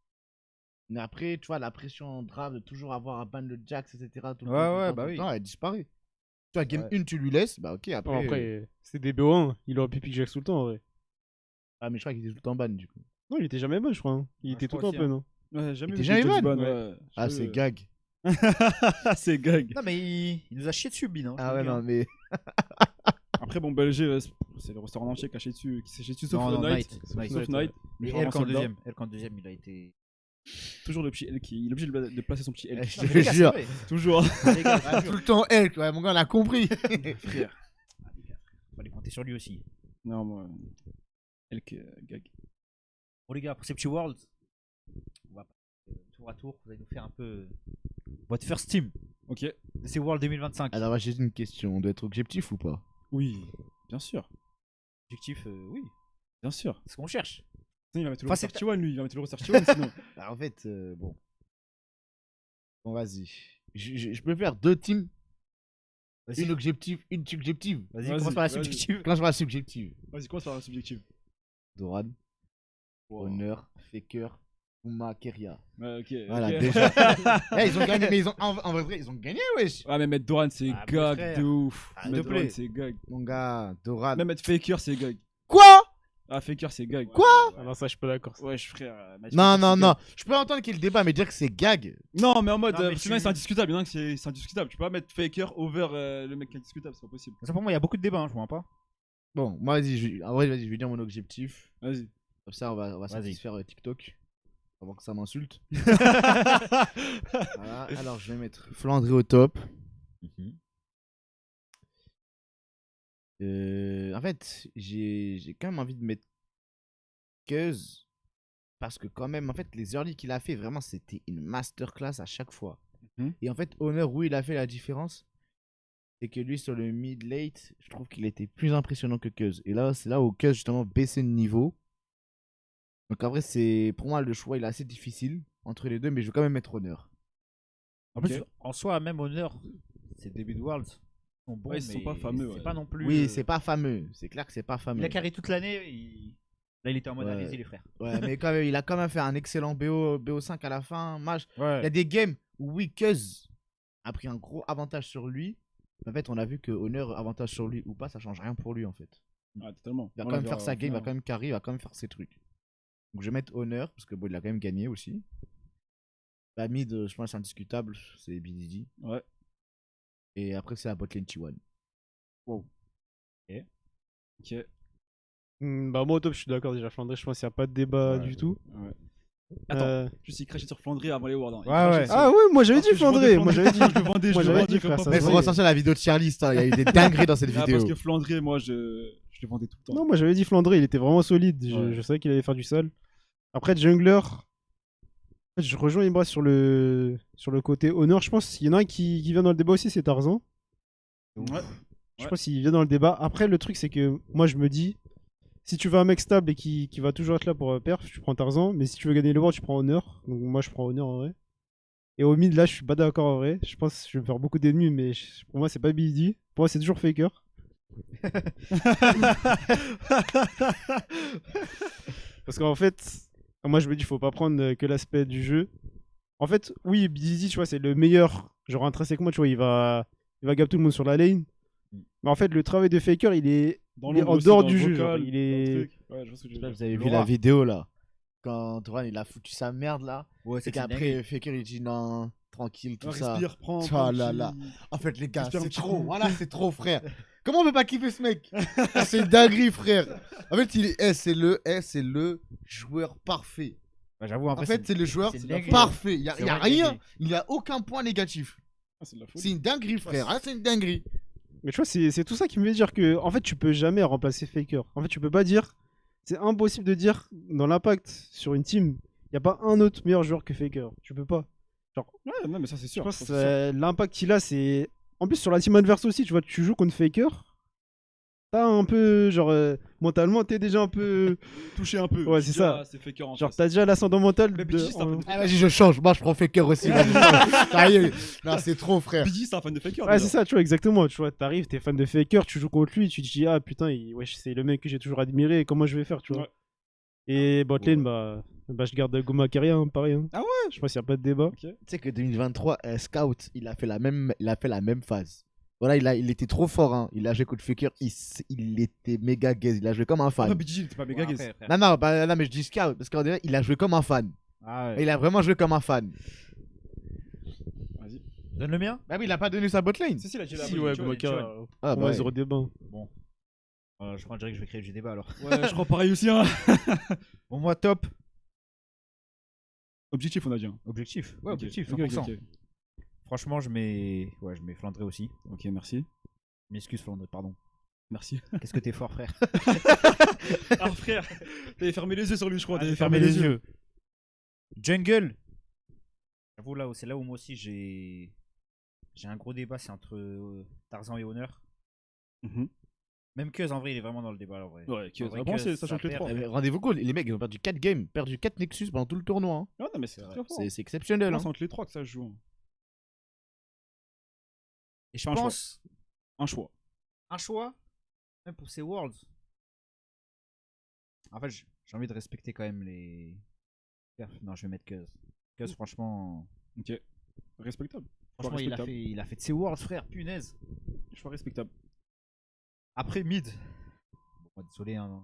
Speaker 1: Mais après, tu vois, la pression en draft de toujours avoir à ban le Jax, etc. Tout le
Speaker 3: Ouais,
Speaker 1: temps, tout le
Speaker 3: ouais,
Speaker 1: temps,
Speaker 3: bah
Speaker 1: tout le
Speaker 3: oui.
Speaker 1: temps, elle disparaît. Tu vois, game
Speaker 3: Ouais.
Speaker 1: 1, tu lui laisses, bah ok, après.
Speaker 2: Bon, après, c'est des BO1, il aurait pu pick Jax tout le temps en vrai.
Speaker 1: Ah, mais je crois qu'il était tout le temps ban, du coup.
Speaker 2: Non, il était jamais bon, je crois. Hein. Il
Speaker 3: Ouais,
Speaker 2: était
Speaker 3: je
Speaker 2: tout le
Speaker 3: crois
Speaker 2: temps
Speaker 3: aussi,
Speaker 2: open. Hein.
Speaker 4: Ouais, jamais
Speaker 1: Il
Speaker 4: vu
Speaker 1: était jamais
Speaker 4: Jax
Speaker 1: ban.
Speaker 4: ban, ouais.
Speaker 1: Ah, c'est gag.
Speaker 4: C'est gag.
Speaker 3: Non, mais il nous a chié dessus, Bin. Hein, je
Speaker 1: Ah
Speaker 3: te
Speaker 1: ouais,
Speaker 3: le dis,
Speaker 1: non,
Speaker 3: hein.
Speaker 1: mais.
Speaker 4: Après, bon, BLG, c'est le restaurant entier caché dessus, qui s'est caché dessus, sauf
Speaker 3: Non, non,
Speaker 4: Night.
Speaker 3: Knight.
Speaker 4: Sauf
Speaker 3: Knight.
Speaker 4: Night.
Speaker 3: Et
Speaker 4: Genre un
Speaker 3: Elk en
Speaker 4: soldat.
Speaker 3: deuxième. Elk en deuxième, il a été.
Speaker 4: Toujours le petit L qui. Il est obligé de placer son petit L.
Speaker 1: Je
Speaker 3: Non, mais
Speaker 1: te
Speaker 3: les gars,
Speaker 1: jure.
Speaker 3: c'est vrai.
Speaker 4: Toujours.
Speaker 3: Les gars, je te
Speaker 1: Tout
Speaker 3: jure.
Speaker 1: le temps, elle, ouais, mon gars, on a compris.
Speaker 4: Frère.
Speaker 3: Ah, les gars, fallait compter sur lui aussi.
Speaker 4: Non, moi. L gag.
Speaker 3: Bon, les gars, pour ces petits Worlds, on va passer tour à tour. Vous allez nous faire un peu votre first team
Speaker 4: Ok.
Speaker 3: de ces Worlds 2025.
Speaker 1: Alors, j'ai une question. On doit être objectif ou pas?
Speaker 4: Oui. Bien sûr.
Speaker 3: Objectif, oui,
Speaker 4: Bien sûr.
Speaker 3: c'est ce qu'on cherche.
Speaker 4: Sinon, il va mettre le
Speaker 3: Enfin,
Speaker 4: Roster T1, lui. Il va mettre le Roster T1, sinon.
Speaker 1: Bah, en fait, bon. Bon, vas-y. Je peux faire deux teams.
Speaker 3: Vas-y,
Speaker 1: Une objective, une subjective.
Speaker 3: vas-y,
Speaker 4: Vas-y,
Speaker 3: commence par la
Speaker 4: vas-y.
Speaker 3: subjective.
Speaker 1: Quand je vois la subjective,
Speaker 4: Vas-y, commence par un subjectif.
Speaker 1: Doran, Honor, Faker, Puma, Keria.
Speaker 4: Ouais, ok.
Speaker 1: Voilà,
Speaker 4: ok.
Speaker 1: déjà. Eh, ils ont gagné, mais en vrai, ils ont gagné, wesh.
Speaker 4: Ouais, mais mettre Doran, c'est
Speaker 3: Ah, mais
Speaker 4: gag
Speaker 3: frère.
Speaker 4: de ouf.
Speaker 3: Ah, s'il
Speaker 4: Mettre
Speaker 3: te plaît.
Speaker 4: Doran, c'est gag.
Speaker 1: Mon gars, Doran.
Speaker 4: Même mettre Faker, c'est gag.
Speaker 1: Quoi?
Speaker 4: Ah, Faker, c'est gag.
Speaker 1: Quoi?
Speaker 2: Ah non, ça, je suis pas d'accord.
Speaker 4: Ouais, frère. mettre
Speaker 1: Non,
Speaker 4: Faker,
Speaker 1: non,
Speaker 4: c'est
Speaker 1: non.
Speaker 4: gag.
Speaker 1: Je peux entendre qu'il y ait le débat, mais dire que c'est gag.
Speaker 4: Non, mais en mode,
Speaker 3: Non, mais
Speaker 4: sinon
Speaker 3: tu-
Speaker 4: c'est indiscutable. Il y en a que c'est indiscutable. Tu peux pas mettre Faker over le mec qui est indiscutable, c'est pas possible.
Speaker 3: Ça, pour moi, il y a beaucoup de débats, hein, je vois pas.
Speaker 1: Bon, moi, vas-y, en vrai, vas-y, je vais dire mon objectif.
Speaker 4: Vas-y.
Speaker 1: Comme ça, on va
Speaker 3: Vas-y.
Speaker 1: satisfaire TikTok. Avant que ça m'insulte. Voilà. Alors, je vais mettre Flandré au top. En fait, j'ai quand même envie de mettre Cuz. Parce que quand même, en fait, les early qu'il a fait, vraiment, c'était une masterclass à chaque fois.
Speaker 4: Mhm.
Speaker 1: Et en fait, Honor, où il a fait la différence, c'est que lui, sur le mid-late, je trouve qu'il était plus impressionnant que Cuz. Et là, c'est là où Cuz, justement, baissait de niveau. Donc, en vrai, c'est pour moi, le choix, il est assez difficile entre les deux, mais je vais quand même mettre Honor.
Speaker 3: En
Speaker 4: Ok.
Speaker 3: plus, en soi, même Honor, c'est début de Worlds. Ils sont bons,
Speaker 4: Ouais, ils sont
Speaker 3: mais
Speaker 4: pas fameux,
Speaker 3: C'est
Speaker 4: ouais.
Speaker 3: pas non plus.
Speaker 1: Oui, c'est pas fameux. C'est clair que c'est pas fameux.
Speaker 3: Il a carré toute l'année. Là, il était en mode
Speaker 1: Ouais.
Speaker 3: allez-y, les frères.
Speaker 1: Ouais, mais quand même, il a quand même fait un excellent BO5 à la fin. Match. Il y a
Speaker 3: Ouais.
Speaker 1: des games où oui, Cuz a pris un gros avantage sur lui. En fait, on a vu que Honor, avantage sur lui ou pas, ça change rien pour lui en fait.
Speaker 4: Ah, totalement.
Speaker 1: Il va
Speaker 4: On
Speaker 1: quand même
Speaker 4: l'a
Speaker 1: faire
Speaker 4: vu
Speaker 1: sa
Speaker 4: en
Speaker 1: game, il va
Speaker 4: finale.
Speaker 1: quand même carry, il va quand même faire ses trucs. Donc je vais mettre Honor, parce que bon, il a quand même gagné aussi. Bah, mid, je pense que c'est indiscutable, c'est BDD.
Speaker 4: Ouais.
Speaker 1: Et après, c'est la botlane T1.
Speaker 4: Ok.
Speaker 2: Bah, moi, au top, je suis d'accord déjà. Flandré, je pense qu'il n'y a pas de débat
Speaker 4: Ouais.
Speaker 2: du tout.
Speaker 4: Ouais. Attends,
Speaker 2: Euh,
Speaker 4: juste il crachait sur Flandré avant les Worlds. Hein. Il
Speaker 3: Ouais,
Speaker 4: crachait
Speaker 3: ouais.
Speaker 4: sur-
Speaker 2: Ah, ouais, moi, j'avais
Speaker 4: Parce
Speaker 2: dit
Speaker 4: que je vendais
Speaker 2: Flandré. Moi, j'avais dit.
Speaker 4: Je le vendais,
Speaker 2: Moi,
Speaker 4: je le
Speaker 2: j'avais
Speaker 4: vendais,
Speaker 2: dit,
Speaker 4: fais
Speaker 2: frère,
Speaker 4: pas
Speaker 2: ça
Speaker 1: Mais il
Speaker 2: se
Speaker 1: faut
Speaker 2: voyait.
Speaker 1: ressortir la vidéo de Charliste, hein. Il y a eu des dingueries dans cette
Speaker 4: Ah,
Speaker 1: vidéo.
Speaker 4: parce que Flandré, moi, je le vendais tout le temps.
Speaker 2: Non, moi, j'avais dit Flandré. Il était vraiment solide.
Speaker 4: Ouais.
Speaker 2: Je savais qu'il allait faire du sale. Après, Jungler. En fait, je rejoins Ibra sur le côté honneur. Je pense qu'il y en a un qui vient dans le débat aussi, c'est Tarzan.
Speaker 4: Ouais.
Speaker 2: Je pense qu'il vient dans le débat. Après, le truc, c'est que moi, je me dis, si tu veux un mec stable et qui va toujours être là pour perf, tu prends Tarzan. Mais si tu veux gagner le world, tu prends Honor. Donc, moi, je prends Honor en vrai. Et au mid, là, je suis pas d'accord en vrai. Je pense que je vais me faire beaucoup d'ennemis, mais pour moi, c'est pas BD. Pour moi, c'est toujours Faker. Parce qu'en fait, moi, je me dis, faut pas prendre que l'aspect du jeu. En fait, oui, BD, tu vois, c'est le meilleur. Genre, intrinsèquement, tu vois, il va gap tout le monde sur la lane. Mais en fait, le travail de Faker, il est
Speaker 4: Dans
Speaker 2: il est
Speaker 4: l'ombre
Speaker 2: en
Speaker 4: aussi,
Speaker 2: dehors
Speaker 4: dans
Speaker 2: du
Speaker 4: le
Speaker 2: jeu.
Speaker 4: vocal,
Speaker 2: genre, il est.
Speaker 4: Ouais, je vois ce que tu
Speaker 1: Je sais pas
Speaker 4: veux
Speaker 1: si
Speaker 4: dire.
Speaker 1: vous avez vu
Speaker 3: Laura.
Speaker 1: la vidéo là. Quand Toran il a foutu sa merde là.
Speaker 3: Ouais,
Speaker 1: Et
Speaker 3: c'est
Speaker 1: qu'après, Faker il dit non, tranquille, tout ça.
Speaker 4: Respire, prends.
Speaker 1: Oh là là. En fait, les gars,
Speaker 4: Respire un
Speaker 1: c'est
Speaker 4: petit
Speaker 1: trop.
Speaker 4: coup.
Speaker 1: Voilà, c'est trop, frère. Comment on peut pas kiffer ce mec? C'est une dinguerie, frère. En fait, c'est le joueur parfait.
Speaker 3: Bah, j'avoue,
Speaker 1: En fait, c'est le joueur
Speaker 3: c'est une dinguerie.
Speaker 1: parfait. Il y a
Speaker 3: C'est vraiment
Speaker 1: rien,
Speaker 3: dinguerie.
Speaker 1: il y a aucun point négatif.
Speaker 4: Ah, c'est de la folie.
Speaker 1: C'est une dinguerie, frère. Ah, c'est une dinguerie.
Speaker 2: Mais tu vois, c'est tout ça qui me fait dire que, en fait, tu peux jamais remplacer Faker. En fait, tu peux pas dire. C'est impossible de dire dans l'impact sur une team, il n'y a pas un autre meilleur joueur que Faker. Tu peux pas.
Speaker 4: Ouais, non, mais ça, c'est
Speaker 2: Je
Speaker 4: sûr.
Speaker 2: pense
Speaker 4: ça,
Speaker 2: que
Speaker 4: c'est sûr.
Speaker 2: l'impact qu'il a, c'est. En plus, sur la team adverse aussi, tu vois, tu joues contre Faker. T'as un peu, genre, mentalement, t'es déjà un peu.
Speaker 4: Toucher un peu.
Speaker 2: Ouais,
Speaker 4: Tu
Speaker 2: c'est
Speaker 4: dis,
Speaker 2: ça.
Speaker 4: ah, c'est Faker en
Speaker 2: Genre,
Speaker 4: face.
Speaker 2: t'as déjà l'ascendant mental.
Speaker 4: Mais
Speaker 2: de-
Speaker 4: BG, c'est un peu de
Speaker 1: Ah, vas-y, je change. Moi, je prends Faker aussi. Vas-y, ça y est. Non, c'est trop, frère.
Speaker 4: BG, c'est un fan de Faker.
Speaker 2: Ouais,
Speaker 4: déjà.
Speaker 2: c'est ça, tu vois, exactement. Tu vois, t'arrives, t'es fan de Faker, tu joues contre lui, tu te dis, ah putain, wesh, c'est le mec que j'ai toujours admiré, comment je vais faire, tu vois.
Speaker 4: Ouais.
Speaker 2: Et botlane, bah, je garde Goma Keria, hein, pareil. Hein.
Speaker 4: Ah ouais.
Speaker 2: Je pense qu'il n'y a pas de débat.
Speaker 4: Ok.
Speaker 1: Tu sais que 2023, Scout, il a fait la même phase. Voilà, il était trop fort. Hein. Il a joué contre Faker. Il était méga gaze. Il a joué comme un
Speaker 4: Ah,
Speaker 1: fan.
Speaker 4: BG, il était pas méga gaze.
Speaker 1: Non, non, non, mais je dis Scout parce qu'en vrai, il a joué comme un fan.
Speaker 3: Ah
Speaker 1: Et
Speaker 3: ouais.
Speaker 1: il a vraiment joué comme un fan.
Speaker 4: Vas-y.
Speaker 3: Donne le mien.
Speaker 1: Bah oui, il a pas donné sa botlane.
Speaker 4: Si, il a dit la
Speaker 2: Si,
Speaker 4: bonne,
Speaker 2: ouais,
Speaker 4: tu vois,
Speaker 2: Goma
Speaker 4: tu vois.
Speaker 2: Keria.
Speaker 1: Ah,
Speaker 2: Pour
Speaker 1: bah,
Speaker 2: moi, zéro débat.
Speaker 3: Je crois que je vais créer du débat alors.
Speaker 4: Ouais, je crois pareil aussi. Hein.
Speaker 3: Bon, moi, top.
Speaker 4: Objectif, on a dit. Hein.
Speaker 3: Objectif. Ouais,
Speaker 4: Ok,
Speaker 3: objectif,
Speaker 4: ok,
Speaker 3: 100%.
Speaker 4: ok, ok.
Speaker 3: Franchement, je mets Flandré aussi.
Speaker 4: Ok, merci.
Speaker 3: Je m'excuse, Flandré, pardon.
Speaker 4: Merci.
Speaker 3: Qu'est-ce que t'es fort, frère.
Speaker 4: Ah, frère, t'avais fermé les yeux sur lui, je crois.
Speaker 3: Allez,
Speaker 4: T'avais
Speaker 3: fermez les yeux. Jungle. J'avoue, là, c'est là où moi aussi j'ai un gros débat, c'est entre Tarzan et Honor.
Speaker 4: Mhm.
Speaker 3: Même Cuz, en vrai, il est vraiment dans le débat, en vrai.
Speaker 4: Ouais,
Speaker 3: En vrai,
Speaker 4: bon,
Speaker 3: Cuz,
Speaker 4: ça change les
Speaker 3: perd.
Speaker 4: trois.
Speaker 1: Eh, mais rendez-vous compte, les mecs, ils ont perdu 4 games, perdu 4 Nexus pendant tout le tournoi. Hein.
Speaker 4: Ah, non, mais c'est très fort.
Speaker 1: C'est exceptionnel.
Speaker 4: Non,
Speaker 1: Hein.
Speaker 4: c'est entre les trois que ça se joue. Hein.
Speaker 3: Et je
Speaker 4: Un choix.
Speaker 3: pense,
Speaker 4: Un choix.
Speaker 3: un choix, même pour ces Worlds. En fait, j'ai envie de respecter quand même les. Non, je vais mettre Cuz. Cuz, franchement,
Speaker 4: Ok. Respectable.
Speaker 3: franchement
Speaker 4: respectable.
Speaker 3: il a fait de ses Worlds, frère, punaise.
Speaker 4: Choix respectable.
Speaker 3: Après, mid. Bon, moi, désolé, hein.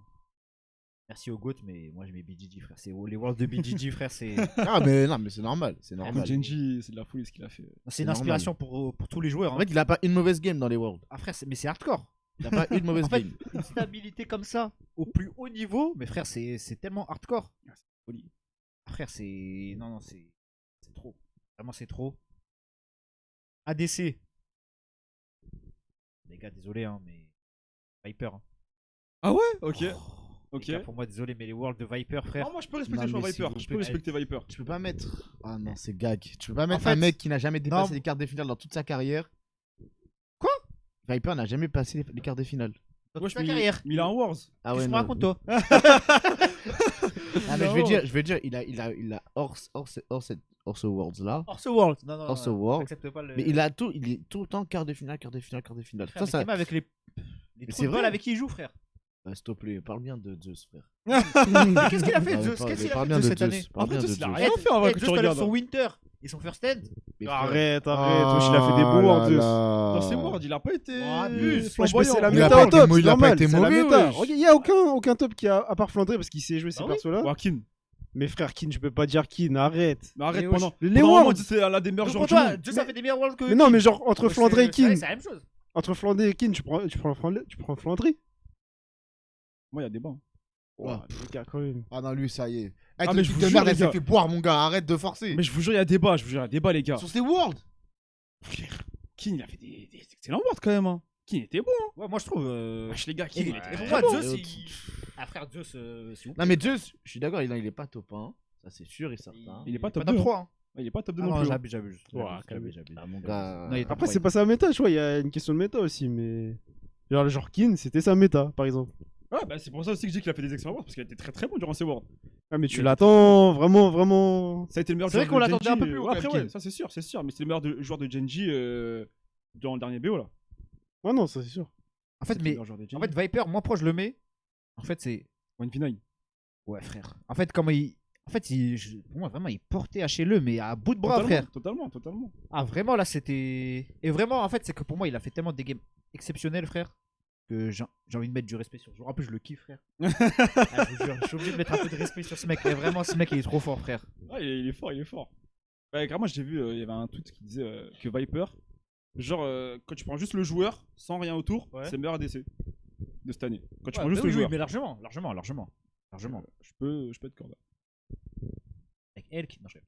Speaker 3: Merci au GOAT, mais moi je mets BGG, frère. C'est les Worlds de BGG, frère. C'est
Speaker 1: Ah, mais non, mais c'est normal. C'est
Speaker 4: Comme
Speaker 1: normal.
Speaker 4: Genji, c'est de la folie ce qu'il a fait.
Speaker 3: c'est une
Speaker 1: normal.
Speaker 3: inspiration pour tous les joueurs.
Speaker 1: En
Speaker 3: Hein.
Speaker 1: fait, il a pas une mauvaise game dans les Worlds.
Speaker 3: Ah, frère, mais c'est hardcore.
Speaker 1: Il a pas une mauvaise
Speaker 3: En fait,
Speaker 1: game.
Speaker 3: une stabilité comme ça, au plus haut niveau, mais frère, c'est tellement hardcore.
Speaker 4: Folie.
Speaker 3: Ah, frère, c'est. Non, c'est trop. Vraiment, c'est trop. ADC. Les gars, désolé, hein, mais. Viper. Hein.
Speaker 4: Ah ouais. Ok.
Speaker 3: Les
Speaker 4: Ok.
Speaker 3: gars, pour moi, désolé, mais les Worlds de Viper, frère.
Speaker 4: Non, moi je peux respecter
Speaker 1: Non,
Speaker 4: le choix
Speaker 1: mais
Speaker 4: Viper.
Speaker 1: s'il vous
Speaker 4: Je peux
Speaker 1: plaît.
Speaker 4: respecter Viper.
Speaker 1: Tu peux pas mettre. Ah non, c'est gag. Tu peux pas mettre
Speaker 3: fait,
Speaker 1: un mec qui n'a jamais dépassé
Speaker 3: non.
Speaker 1: les quarts de finale dans toute sa carrière.
Speaker 3: Quoi
Speaker 1: Viper n'a jamais passé les quarts de finale.
Speaker 3: Dans
Speaker 4: Wesh,
Speaker 3: toute ta
Speaker 4: mais
Speaker 3: carrière.
Speaker 4: mais il a un Wars.
Speaker 1: Ah
Speaker 3: Qu'est-ce
Speaker 1: ouais,
Speaker 3: que tu me
Speaker 1: non.
Speaker 3: racontes, toi
Speaker 1: Ah, mais je vais dire, il a hors ce Worlds là.
Speaker 3: Hors ce World. Non, non,
Speaker 1: Hors ce World.
Speaker 3: j'accepte pas le.
Speaker 1: Mais il est tout le temps quart de finale, quart de finale, quart de finale.
Speaker 3: Frère,
Speaker 1: Ça,
Speaker 3: mais avec les
Speaker 1: Mais
Speaker 3: trous
Speaker 1: c'est
Speaker 3: de balle
Speaker 1: vrai.
Speaker 3: avec qui il joue, frère.
Speaker 1: S'il te plaît, parle bien de Zeus, frère.
Speaker 3: Mais qu'est-ce qu'il a fait,
Speaker 1: Ah, mais
Speaker 3: Zeus
Speaker 1: parle-
Speaker 3: Qu'est-ce qu'il a
Speaker 1: parle
Speaker 3: fait,
Speaker 1: bien
Speaker 3: Zeus,
Speaker 1: de
Speaker 3: cette
Speaker 1: Zeus,
Speaker 3: année
Speaker 1: parle
Speaker 4: Après,
Speaker 1: bien
Speaker 4: Zeus,
Speaker 1: de
Speaker 4: il a
Speaker 1: Zeus.
Speaker 4: rien fait en vrai que tu
Speaker 3: Zeus, quand il a
Speaker 4: regardes.
Speaker 3: son Winter et son First End.
Speaker 1: Mais frère,
Speaker 2: Arrête,
Speaker 1: ah
Speaker 2: wesh, il a fait des beaux Worlds. Zeus.
Speaker 4: Dans ses Worlds, il a pas été.
Speaker 3: Oh, abuse.
Speaker 2: Wesh, mais
Speaker 4: flamboyant.
Speaker 2: c'est la
Speaker 1: Il a
Speaker 2: méta
Speaker 1: pas
Speaker 2: au
Speaker 1: été
Speaker 2: top,
Speaker 1: mau-
Speaker 2: c'est
Speaker 1: il a pas
Speaker 2: normal,
Speaker 1: été
Speaker 2: c'est la
Speaker 1: mauvais,
Speaker 2: méta.
Speaker 1: wesh.
Speaker 2: Il y a aucun top qui a, à part Flandré parce qu'il sait jouer ces
Speaker 3: oui.
Speaker 2: persos-là.
Speaker 4: Joaquin.
Speaker 2: Mais frère, Kin, je peux pas dire Kin, arrête.
Speaker 4: Mais arrête
Speaker 3: Mais
Speaker 4: pendant.
Speaker 2: Les
Speaker 4: pendant un moment,
Speaker 2: Worlds.
Speaker 4: c'est l'un des meilleurs
Speaker 3: Donc
Speaker 4: joueurs
Speaker 3: pour
Speaker 4: du
Speaker 3: toi,
Speaker 4: monde.
Speaker 3: Zeus a fait des meilleurs Worlds que.
Speaker 2: Mais non, mais genre, entre
Speaker 3: Ouais,
Speaker 2: Flandré et
Speaker 3: c'est
Speaker 2: Kin,
Speaker 3: la même chose.
Speaker 2: entre Flandré et Kin, tu prends Flandré.
Speaker 4: Moi, il y a des bancs.
Speaker 1: Ouais.
Speaker 2: Les gars, quand même.
Speaker 1: Ah non, lui, ça y est.
Speaker 4: Ah,
Speaker 1: Ah,
Speaker 4: mais
Speaker 1: mais
Speaker 4: je
Speaker 1: je
Speaker 4: vous
Speaker 1: de
Speaker 4: jure,
Speaker 1: merde,
Speaker 4: les
Speaker 1: elle s'est
Speaker 4: gars.
Speaker 1: fait boire, mon gars. Arrête de forcer.
Speaker 4: Mais je vous jure, il y a débat. Je vous jure, il y a débat, les gars.
Speaker 1: Sur ces Worlds.
Speaker 4: Kin, il a fait des excellents Worlds quand même. Hein. Kin était bon. Hein.
Speaker 3: Ouais, moi je trouve.
Speaker 4: Wesh, les gars, Kin,
Speaker 3: Et
Speaker 4: il était
Speaker 3: pour
Speaker 4: très
Speaker 3: moi,
Speaker 4: bon.
Speaker 3: Zeus, il. Ah, frère, Zeus, s'il vous plaît.
Speaker 1: Non, mais Zeus, je suis d'accord, il est pas top 1. Ça, c'est sûr et certain.
Speaker 4: Il est pas top
Speaker 3: top
Speaker 4: 2.
Speaker 3: 3. Hein.
Speaker 4: Ouais, il est pas top 2
Speaker 3: Ah
Speaker 4: non
Speaker 3: non,
Speaker 4: plus. hein.
Speaker 3: j'abuse.
Speaker 1: Ah, mon gars.
Speaker 3: Non, il est pas
Speaker 2: Après,
Speaker 3: Ouais.
Speaker 2: c'est pas sa méta, tu vois, il y a une question de méta aussi, mais. Genre Kin, c'était sa méta, par exemple.
Speaker 4: Ouais, bah c'est pour ça aussi que je dis qu'il a fait des excellents Worlds parce qu'il a été très très bon durant ses Worlds.
Speaker 2: Ah, mais tu l'attends vraiment, vraiment.
Speaker 4: Ça a été le meilleur
Speaker 3: C'est vrai
Speaker 4: joueur
Speaker 3: qu'on
Speaker 4: de
Speaker 3: l'attendait
Speaker 4: Genji,
Speaker 3: un peu plus haut,
Speaker 4: ouais,
Speaker 3: quand
Speaker 4: après,
Speaker 3: même,
Speaker 4: ouais,
Speaker 3: Kin.
Speaker 4: ça c'est sûr. Mais c'est le meilleur joueur de Genji dans le dernier BO là.
Speaker 2: Ouais, non, ça c'est sûr.
Speaker 3: En fait,
Speaker 4: C'est le
Speaker 3: mais.
Speaker 4: meilleur joueur de Genji.
Speaker 3: En fait, Viper, moi, pourquoi je le mets. En fait, c'est.
Speaker 4: 1v9.
Speaker 3: Ouais, frère. En fait, comment il. En fait, pour moi, vraiment, il portait HLE, mais à bout de bras, frère.
Speaker 4: Totalement.
Speaker 3: Ah, vraiment, là, c'était. Et vraiment, en fait, c'est que pour moi, il a fait tellement des games exceptionnels, frère. que j'ai envie de mettre du respect sur ce joueur. En plus, je le kiffe, frère. Ah, je vous jure, je suis obligé de mettre un peu de respect sur ce mec. Et vraiment, ce mec, il est trop fort, frère.
Speaker 4: Ah, il est fort, il est fort. Bah, carrément, j'ai vu, il y avait un tweet qui disait que Viper, genre, quand tu prends juste le joueur, sans rien autour,
Speaker 3: Ouais.
Speaker 4: c'est le meilleur ADC de cette année. Quand tu
Speaker 3: Ouais,
Speaker 4: prends juste
Speaker 3: oui,
Speaker 4: le joueur.
Speaker 3: mais largement.
Speaker 4: Je peux être corda.
Speaker 3: Avec Elk, non, je sais.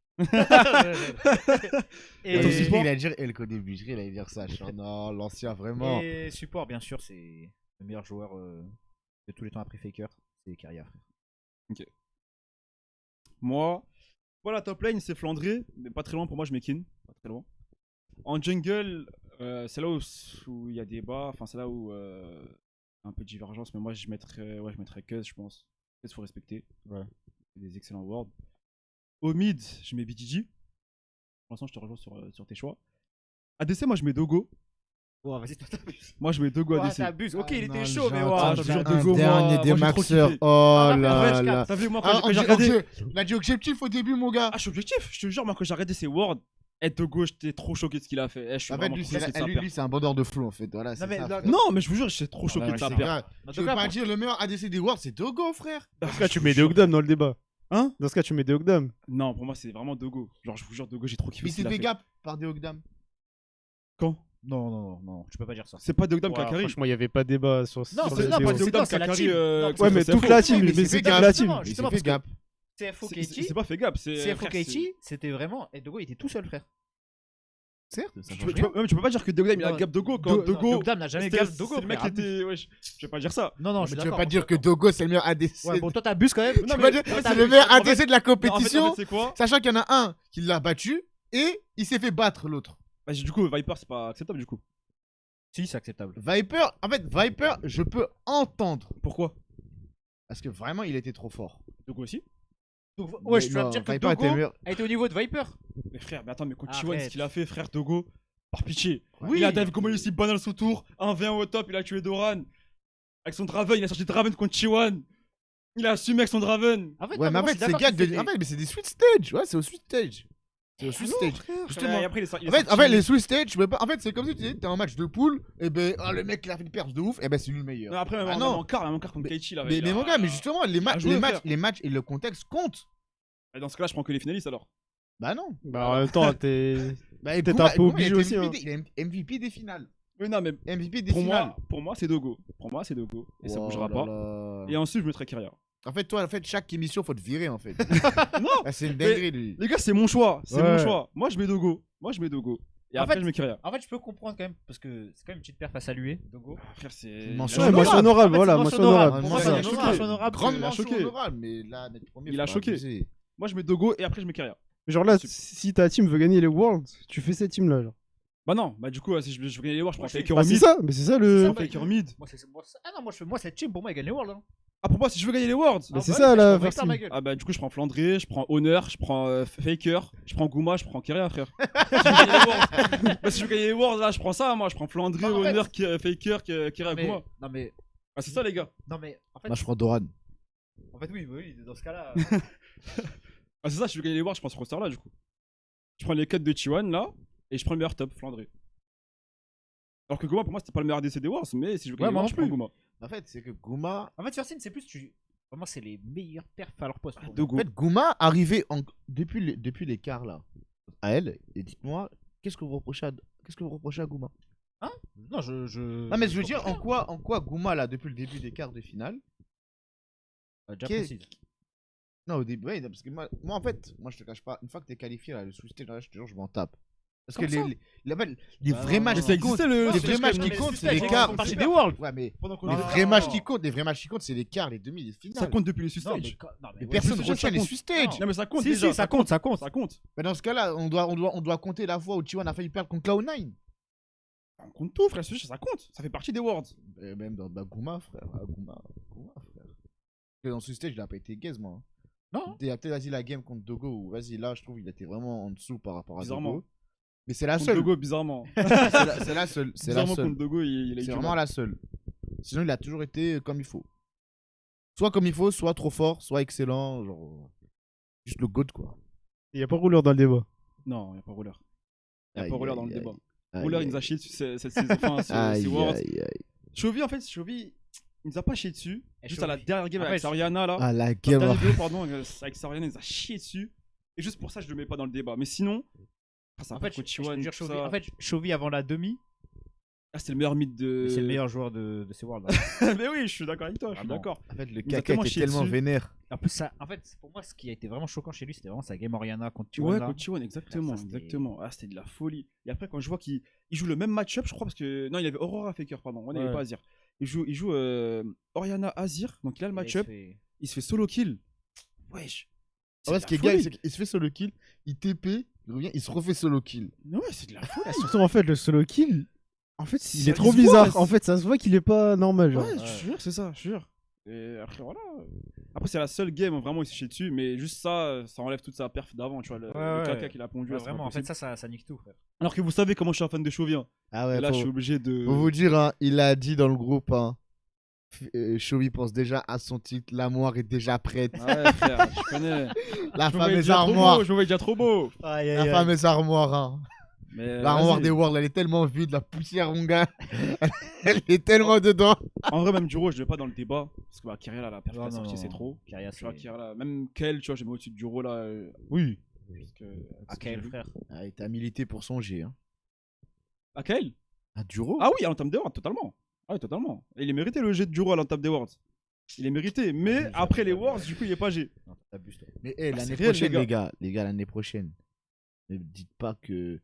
Speaker 1: Et
Speaker 4: ton
Speaker 1: j'ai
Speaker 4: support
Speaker 1: cru qu'il allait dire Elko au début, j'ai cru qu'il allait dire ça. Je suis non, l'ancien, vraiment.
Speaker 3: Et support, bien sûr, c'est le meilleur joueur de tous les temps après Faker. C'est Keria, frère.
Speaker 4: Moi, voilà, top lane, c'est Flandré, mais pas très loin pour moi, je mets Kin. Pas très loin. En jungle, c'est là où il y a débat, enfin, c'est là où un peu de divergence, mais moi, je mettrais Cuz, je pense. Cuz, faut respecter.
Speaker 3: Ouais.
Speaker 4: C'est des excellents words. Au mid, je mets BTG. Pour l'instant, je te rejoins sur tes choix. ADC, moi, je mets Dogo.
Speaker 3: Oh, vas-y, toi, t'abuses.
Speaker 4: Moi, je mets Dogo
Speaker 3: Oh,
Speaker 4: ADC.
Speaker 3: t'abuses. Ok, il
Speaker 1: Ah,
Speaker 3: était
Speaker 1: non,
Speaker 3: chaud, mais
Speaker 1: j'ai
Speaker 3: ouah,
Speaker 1: entendu
Speaker 4: je te jure,
Speaker 1: un
Speaker 4: Dogo,
Speaker 1: dernier
Speaker 4: moi,
Speaker 1: des
Speaker 4: j'ai trop
Speaker 1: maxeurs.
Speaker 4: kiffé.
Speaker 1: Oh
Speaker 3: mais en fait,
Speaker 1: là
Speaker 3: je
Speaker 1: là.
Speaker 3: capte.
Speaker 4: T'as vu, moi,
Speaker 1: Ah,
Speaker 4: quand j'ai regardé.
Speaker 1: on a dit objectif au début, mon gars.
Speaker 4: Ah, je suis objectif, je te jure, moi, quand j'ai regardé ses words, Dogo, j'étais trop choqué de ce qu'il a fait. Je suis
Speaker 1: En fait,
Speaker 4: vraiment
Speaker 1: lui,
Speaker 4: trop choqué de sa
Speaker 1: lui,
Speaker 4: perte.
Speaker 1: lui, c'est un bandeur de flou, en fait. Voilà, c'est
Speaker 3: mais
Speaker 1: ça,
Speaker 3: là-
Speaker 1: frère.
Speaker 4: Non, mais je vous jure, j'étais trop choqué
Speaker 1: Ouais,
Speaker 4: de sa
Speaker 1: c'est
Speaker 4: perte.
Speaker 1: grave.
Speaker 3: En
Speaker 1: Tu
Speaker 3: tout
Speaker 1: veux
Speaker 3: cas,
Speaker 1: pas dire le meilleur ADC des Worlds, c'est Dogo, frère.
Speaker 2: Dans ce cas, tu mets des Ogdam dans le débat.
Speaker 4: Hein?
Speaker 2: Dans ce cas, tu mets des Ogdam.
Speaker 4: Non, pour moi, c'est vraiment Dogo. Genre, je vous jure, Dogo, j'ai trop kiffé
Speaker 1: Mais
Speaker 4: ce
Speaker 1: c'est
Speaker 4: qu'il a
Speaker 1: fait
Speaker 4: fait.
Speaker 1: gap par des Ogdam.
Speaker 4: Quand?
Speaker 3: Non, tu peux pas dire ça.
Speaker 4: C'est pas Dogdam
Speaker 2: Ouais,
Speaker 4: qui a carry.
Speaker 2: franchement, il n'y avait pas de débat sur
Speaker 3: Non,
Speaker 2: sur
Speaker 3: c'est-
Speaker 2: le
Speaker 3: non,
Speaker 2: vidéo.
Speaker 3: parce que
Speaker 4: Dogdam
Speaker 3: c'est
Speaker 4: qui a
Speaker 3: la
Speaker 4: carry.
Speaker 3: team. Non,
Speaker 2: Ouais, mais
Speaker 4: c'est
Speaker 2: toute
Speaker 4: faux.
Speaker 2: la team,
Speaker 1: mais
Speaker 2: mais
Speaker 1: c'est
Speaker 2: c'est
Speaker 1: fait
Speaker 2: toute
Speaker 1: gap.
Speaker 2: la team.
Speaker 3: Justement,
Speaker 1: Il s'est
Speaker 3: justement,
Speaker 1: fait
Speaker 3: parce que
Speaker 1: gap.
Speaker 3: CFO
Speaker 4: C'est
Speaker 3: Keiichi,
Speaker 4: pas fait gap.
Speaker 3: CFO
Speaker 4: frère,
Speaker 3: Keiichi, c'était vraiment. Et Dogo, il était tout seul, frère.
Speaker 1: Certes, ça
Speaker 4: Tu
Speaker 1: change
Speaker 4: peux,
Speaker 1: rien.
Speaker 4: tu peux pas dire que Dogdam il a
Speaker 3: Non,
Speaker 4: gap Dogo quand Dogo.
Speaker 3: Dogdam n'a jamais gap Dogo.
Speaker 4: C'est le mec qui
Speaker 3: frère, abuse.
Speaker 4: était. Wesh, je vais pas dire ça.
Speaker 3: Non,
Speaker 1: Mais
Speaker 3: je suis
Speaker 1: tu veux
Speaker 3: d'accord,
Speaker 1: pas
Speaker 3: je
Speaker 1: dire
Speaker 3: suis
Speaker 1: que
Speaker 3: d'accord.
Speaker 1: Dogo, c'est le meilleur ADC.
Speaker 3: Ouais, bon, toi, t'abuses quand même.
Speaker 1: Tu veux pas dire que c'est le meilleur ADC de la compétition,
Speaker 4: En fait, c'est quoi?
Speaker 1: sachant qu'il y en a un qui l'a battu et il s'est fait battre l'autre.
Speaker 4: Bah, du coup, Viper, c'est pas acceptable du coup.
Speaker 3: Si, c'est acceptable.
Speaker 1: Viper, en fait, Viper, je peux entendre.
Speaker 4: Pourquoi?
Speaker 1: Parce que vraiment, il était trop fort.
Speaker 4: Dogo aussi?
Speaker 3: Donc, ouais, je
Speaker 1: Mais
Speaker 3: dois
Speaker 1: non,
Speaker 3: te dire que
Speaker 1: Viper était le
Speaker 3: Dogo
Speaker 1: meilleur.
Speaker 3: a été au niveau de Viper.
Speaker 4: Mais frère, mais attends, mais quand
Speaker 3: Arrête.
Speaker 4: tu vois ce qu'il a fait, frère Dogo, par pitié.
Speaker 1: Oui.
Speaker 4: Il a dive comment il s'est banal son tour, 1v1 au top, il a tué Doran. Avec son Draven, il a sorti Draven contre Chiwan. Il a assumé avec son Draven.
Speaker 3: En fait,
Speaker 1: Ouais,
Speaker 3: non,
Speaker 1: mais en
Speaker 3: moi,
Speaker 1: fait,
Speaker 3: je suis
Speaker 1: c'est
Speaker 3: d'accord
Speaker 1: gars
Speaker 3: qu'il fait
Speaker 1: de.
Speaker 3: des-
Speaker 1: En fait, mais c'est des sweet stage. Ouais, c'est au sweet stage. C'est au sweet stage. Justement.
Speaker 4: Et après, il est sorti-
Speaker 1: En fait, les sweet stage, tu peux pas. En fait, c'est comme si tu disais, t'es en match de poule, et ben, ah, le mec, il a fait une perf de ouf, et ben, c'est lui le meilleur.
Speaker 4: Non, après, même
Speaker 1: Ah
Speaker 4: en-
Speaker 1: non.
Speaker 4: même en quart, contre
Speaker 1: Mais-
Speaker 4: Keiichi là.
Speaker 1: Mais mon gars, mais justement, les
Speaker 4: joué, frère.
Speaker 1: matchs et le contexte comptent.
Speaker 4: Dans ce cas-là, je prends que les finalistes alors.
Speaker 1: Bah non.
Speaker 2: Bah, en même temps, t'es.
Speaker 1: Bah,
Speaker 2: Peut-être
Speaker 1: Gouma-
Speaker 2: un peu
Speaker 1: Gouma,
Speaker 2: obligé
Speaker 1: il était
Speaker 2: aussi, hein.
Speaker 1: Il est MVP des finales.
Speaker 4: Oui, non, mais
Speaker 1: MVP des
Speaker 4: pour
Speaker 1: finales.
Speaker 4: moi, c'est Dogo. Pour moi, c'est Dogo. Et ça
Speaker 1: Oh
Speaker 4: bougera
Speaker 1: là
Speaker 4: pas.
Speaker 1: là.
Speaker 4: Et ensuite, je mettrai Keria.
Speaker 1: En fait, toi, chaque émission, faut te virer, en fait.
Speaker 4: Non,
Speaker 1: Ah, c'est une dinguerie, lui.
Speaker 4: les gars, c'est mon choix. C'est
Speaker 2: Ouais.
Speaker 4: mon choix. Moi, je mets Dogo. Et
Speaker 3: En
Speaker 4: après,
Speaker 3: fait-
Speaker 4: je mets Keria.
Speaker 3: En fait, je peux comprendre quand même, parce que c'est quand même une petite perf à saluer, Dogo.
Speaker 4: Frère, c'est.
Speaker 1: Mention
Speaker 2: Ouais,
Speaker 1: honorable.
Speaker 2: mention honorable,
Speaker 3: En fait,
Speaker 2: voilà,
Speaker 3: c'est
Speaker 2: mention
Speaker 3: mention
Speaker 2: honorable.
Speaker 3: Pour moi,
Speaker 1: Ouais,
Speaker 3: c'est
Speaker 1: il a
Speaker 3: une
Speaker 1: choqué.
Speaker 3: mention honorable.
Speaker 1: Grande
Speaker 4: il a
Speaker 1: mention
Speaker 4: choqué.
Speaker 1: honorable, mais là, d'être premier,
Speaker 4: Il a
Speaker 1: faut
Speaker 4: choqué.
Speaker 1: abuser.
Speaker 4: Moi, je mets Dogo et après, je mets Keria.
Speaker 2: Genre là,
Speaker 3: Super.
Speaker 2: si ta team veut gagner les Worlds, tu fais cette team là. Genre.
Speaker 4: Bah non, bah du coup, si je veux gagner les Worlds, je prends
Speaker 3: Moi, je
Speaker 4: Faker
Speaker 2: Bah,
Speaker 4: au
Speaker 2: c'est
Speaker 4: mid.
Speaker 2: ça, mais c'est ça
Speaker 4: Je
Speaker 2: le.
Speaker 4: prends Faker au mid.
Speaker 3: Ah non, moi, cette team, pour moi, elle gagne les Worlds. Hein.
Speaker 4: Ah, pour moi, si je veux gagner les Worlds.
Speaker 2: Mais
Speaker 3: Ah,
Speaker 2: c'est
Speaker 3: bah
Speaker 2: ça,
Speaker 3: oui,
Speaker 2: la
Speaker 3: je prends
Speaker 2: version.
Speaker 3: Viper, ma gueule.
Speaker 4: Ah bah du coup je prends Flandré, je prends Honor, je prends Faker, je prends Gouma, je prends Keria frère. Si je veux gagner les Worlds. Bah si je veux gagner les Worlds là je prends ça moi, je prends Flandré,
Speaker 3: Non, en fait-
Speaker 4: Honor, Faker, Keria,
Speaker 3: Mais-
Speaker 4: Gouma.
Speaker 3: Non, mais.
Speaker 4: Ah c'est ça les gars.
Speaker 3: Non, mais. En fait,
Speaker 1: Moi, je prends Doran.
Speaker 3: oui, dans ce cas-là.
Speaker 4: Ah c'est ça, si je veux gagner les Worlds je prends ce roster là du coup. Je prends les 4 de Chiwan là, et je prends le meilleur top, Flandré. Alors que Gouma pour moi c'était pas le meilleur DC des Worlds, mais si je veux gagner
Speaker 3: Ouais,
Speaker 4: les
Speaker 3: moi
Speaker 4: Worlds
Speaker 3: non
Speaker 4: je prends
Speaker 3: plus.
Speaker 4: Gouma.
Speaker 1: En fait, c'est que Gouma.
Speaker 3: En fait, sur scène, c'est plus. Vraiment, c'est les meilleurs perfs à leur poste. pour moi.
Speaker 4: Dogo.
Speaker 1: En fait, Gouma arrivé depuis l'écart là à elle. Et dites-moi, qu'est-ce que vous reprochez à Gouma?
Speaker 3: Non, je.
Speaker 1: Non, mais je veux dire, en quoi Gouma là depuis le début des quarts de finale?
Speaker 3: Déjà
Speaker 1: Qu'est-
Speaker 3: précise.
Speaker 1: Non, au début, ouais, parce que moi en fait, moi je te cache pas, une fois que t'es qualifié là, le sous-stage, là, je te jure, je m'en tape. Parce que
Speaker 4: Comment ça
Speaker 1: les
Speaker 3: Bah,
Speaker 1: vrais
Speaker 3: non,
Speaker 1: matchs
Speaker 3: non,
Speaker 1: qui
Speaker 3: mais ça
Speaker 1: comptent,
Speaker 4: existait, le
Speaker 1: les
Speaker 4: sous-stage,
Speaker 1: vrais matchs
Speaker 4: mais
Speaker 1: qui
Speaker 4: les
Speaker 1: comptent, c'est
Speaker 3: sous-stages,
Speaker 1: les
Speaker 3: ils
Speaker 1: quarts.
Speaker 3: font partie des Worlds.
Speaker 1: Ouais, mais
Speaker 3: Pendant qu'on
Speaker 1: les
Speaker 3: est-
Speaker 1: vrais
Speaker 3: Non.
Speaker 1: matchs qui comptent, c'est les quarts, les demi, les
Speaker 4: Ça
Speaker 1: finales.
Speaker 4: compte depuis les
Speaker 3: Non,
Speaker 4: sous-stage.
Speaker 3: mais. Non,
Speaker 1: Mais
Speaker 3: ouais,
Speaker 1: personne
Speaker 4: sous-stage,
Speaker 1: retient
Speaker 4: ça
Speaker 1: les
Speaker 4: compte.
Speaker 1: sous-stage.
Speaker 4: Non mais ça compte
Speaker 3: Si,
Speaker 4: déjà.
Speaker 3: si, ça compte.
Speaker 4: Ça compte.
Speaker 1: Mais dans ce cas-là, on doit compter la fois où T1 a failli perdre contre Cloud9.
Speaker 4: On compte tout frère, ça compte. Ça fait partie des Worlds.
Speaker 1: Et même dans Gouma, frère. Gouma, frère. Parce que dans ce stage, il a pas été gaze, moi.
Speaker 3: Non.
Speaker 1: Il a peut-être, vas-y, la game contre Dogo. Ou vas-y, là, je trouve qu'il était vraiment en dessous par rapport à
Speaker 4: Bizarrement.
Speaker 1: Dogo. Mais c'est la
Speaker 4: Contre
Speaker 1: seule.
Speaker 4: Dogo bizarrement.
Speaker 1: C'est la seule. C'est la
Speaker 4: Bizarrement
Speaker 1: seule.
Speaker 4: contre Dogo il a eu
Speaker 1: C'est
Speaker 4: du
Speaker 1: vraiment
Speaker 4: mal.
Speaker 1: la seule. Sinon, il a toujours été comme il faut. Soit comme il faut, soit trop fort, soit excellent. Genre. Juste le GOAT, quoi.
Speaker 2: Il n'y a pas rouleur dans le débat.
Speaker 4: Non, y a pas rouleur. Y a
Speaker 1: Aïe,
Speaker 4: pas rouleur dans
Speaker 1: aïe,
Speaker 4: le
Speaker 1: aïe.
Speaker 4: débat.
Speaker 1: Aïe,
Speaker 4: Rouleur,
Speaker 1: aïe,
Speaker 4: il nous a chié cette saison, enfin,
Speaker 1: aïe,
Speaker 4: ces Worlds.
Speaker 1: aïe, aïe.
Speaker 4: Chovy, en fait, Chovy, il nous a pas chié dessus.
Speaker 3: Et
Speaker 4: Juste à la
Speaker 3: Chovy.
Speaker 4: dernière game
Speaker 3: Après,
Speaker 4: avec Soriana, là.
Speaker 1: Ah, la
Speaker 4: Dans la
Speaker 1: game.
Speaker 4: dernière vidéo, pardon, avec Soriana, il nous a chié dessus. Et juste pour ça, je le mets pas dans le débat. Mais sinon, ça
Speaker 3: En fait,
Speaker 4: coach
Speaker 3: je te
Speaker 4: Chiwan,
Speaker 3: jure,
Speaker 4: tout
Speaker 3: Chovy,
Speaker 4: ça.
Speaker 3: en fait, Chovy avant la demi,
Speaker 4: C'est le meilleur mythe de.
Speaker 3: c'est le meilleur joueur de ces Worlds.
Speaker 4: Mais oui, je suis d'accord avec toi, je suis
Speaker 3: Vraiment.
Speaker 4: d'accord.
Speaker 1: En fait, le
Speaker 4: nous a
Speaker 1: caca
Speaker 4: tellement
Speaker 1: était
Speaker 4: chié
Speaker 1: tellement
Speaker 4: dessus.
Speaker 1: vénère.
Speaker 3: En plus, ça, en fait, pour moi, ce qui a été vraiment choquant chez lui, c'était vraiment sa game Oriana contre
Speaker 4: Ouais,
Speaker 3: T1.
Speaker 4: coach Chiwan, exactement,
Speaker 3: Ça, c'était-
Speaker 4: exactement. Ah, c'était de la folie. Et après, quand je vois qu'il joue le même match-up, je crois, parce que. Non, il avait Aurora Faker, pardon. On n'avait
Speaker 2: Ouais.
Speaker 4: pas Azir. Il joue Oriana Azir, donc il a le match-up.
Speaker 3: Ouais,
Speaker 4: Il se fait solo kill. Wesh.
Speaker 1: En fait,
Speaker 4: de
Speaker 1: ce qui est
Speaker 4: la
Speaker 1: gars,
Speaker 4: folie.
Speaker 1: c'est qu'il se fait solo kill, il TP, il revient, il se refait solo kill.
Speaker 4: Ouais, c'est de la folie.
Speaker 2: Surtout en fait le solo kill, en fait il
Speaker 4: Ça-
Speaker 2: est trop
Speaker 4: il se voit,
Speaker 2: bizarre.
Speaker 4: mais
Speaker 2: En fait ça se voit qu'il est pas normal genre.
Speaker 4: Ouais, je te jure, c'est ça, je te jure. Et après, voilà. Après, c'est la seule game où vraiment il s'est chié dessus, mais juste ça, ça enlève toute sa perf d'avant, tu vois. Le
Speaker 3: Ouais.
Speaker 4: caca qu'il a pondu. là, c'est
Speaker 3: vraiment,
Speaker 4: pas
Speaker 3: en fait,
Speaker 4: possible.
Speaker 3: ça nique tout, frère.
Speaker 4: Alors que vous savez comment je suis un fan de Chovy. Hein.
Speaker 1: Ah ouais,
Speaker 4: Et là, je suis
Speaker 1: faut,
Speaker 4: obligé de.
Speaker 1: faut vous dire, hein, il a dit dans le groupe, hein, Chovy pense déjà à son titre, l'armoire est déjà prête.
Speaker 4: Ah ouais, frère, je connais.
Speaker 1: La
Speaker 4: Je me voyais
Speaker 1: fameuse
Speaker 4: déjà trop
Speaker 1: armoire.
Speaker 4: beau, je me voyais déjà trop beau.
Speaker 1: La fameuse armoire, hein.
Speaker 4: Mais
Speaker 1: L'armoire
Speaker 4: vas-y.
Speaker 1: des Worlds, elle est tellement vide, la poussière, mon gars. Elle est tellement dedans.
Speaker 4: En vrai, même Duro, je ne vais pas dans le débat. Parce que bah, Kyria, là, la perf
Speaker 3: Non,
Speaker 4: qu'il a
Speaker 3: non,
Speaker 4: sorti,
Speaker 3: non,
Speaker 4: c'est
Speaker 3: non.
Speaker 4: trop.
Speaker 3: Kyria,
Speaker 4: Tu vois,
Speaker 3: c'est-
Speaker 4: Kyria, là, même Kel, tu vois, j'ai mis au-dessus de Duro, là.
Speaker 1: Oui.
Speaker 4: Parce que,
Speaker 3: Ah, Kael, frère.
Speaker 1: Ah, il t'a milité pour son G. Hein.
Speaker 4: À Kel
Speaker 1: Ah, Duro
Speaker 4: Ah oui, à l'entame des Worlds, totalement. Ah oui, totalement. Et il est mérité le jet de Duro à l'entame des Worlds. Il est mérité. Mais
Speaker 3: oui,
Speaker 4: après les
Speaker 3: j'avoue.
Speaker 4: Worlds, du coup, il est pas G.
Speaker 3: Non, t'abuses, toi.
Speaker 1: Mais
Speaker 4: c'est
Speaker 1: l'année
Speaker 4: réel,
Speaker 1: prochaine,
Speaker 4: les gars.
Speaker 1: les gars, l'année prochaine, ne dites pas que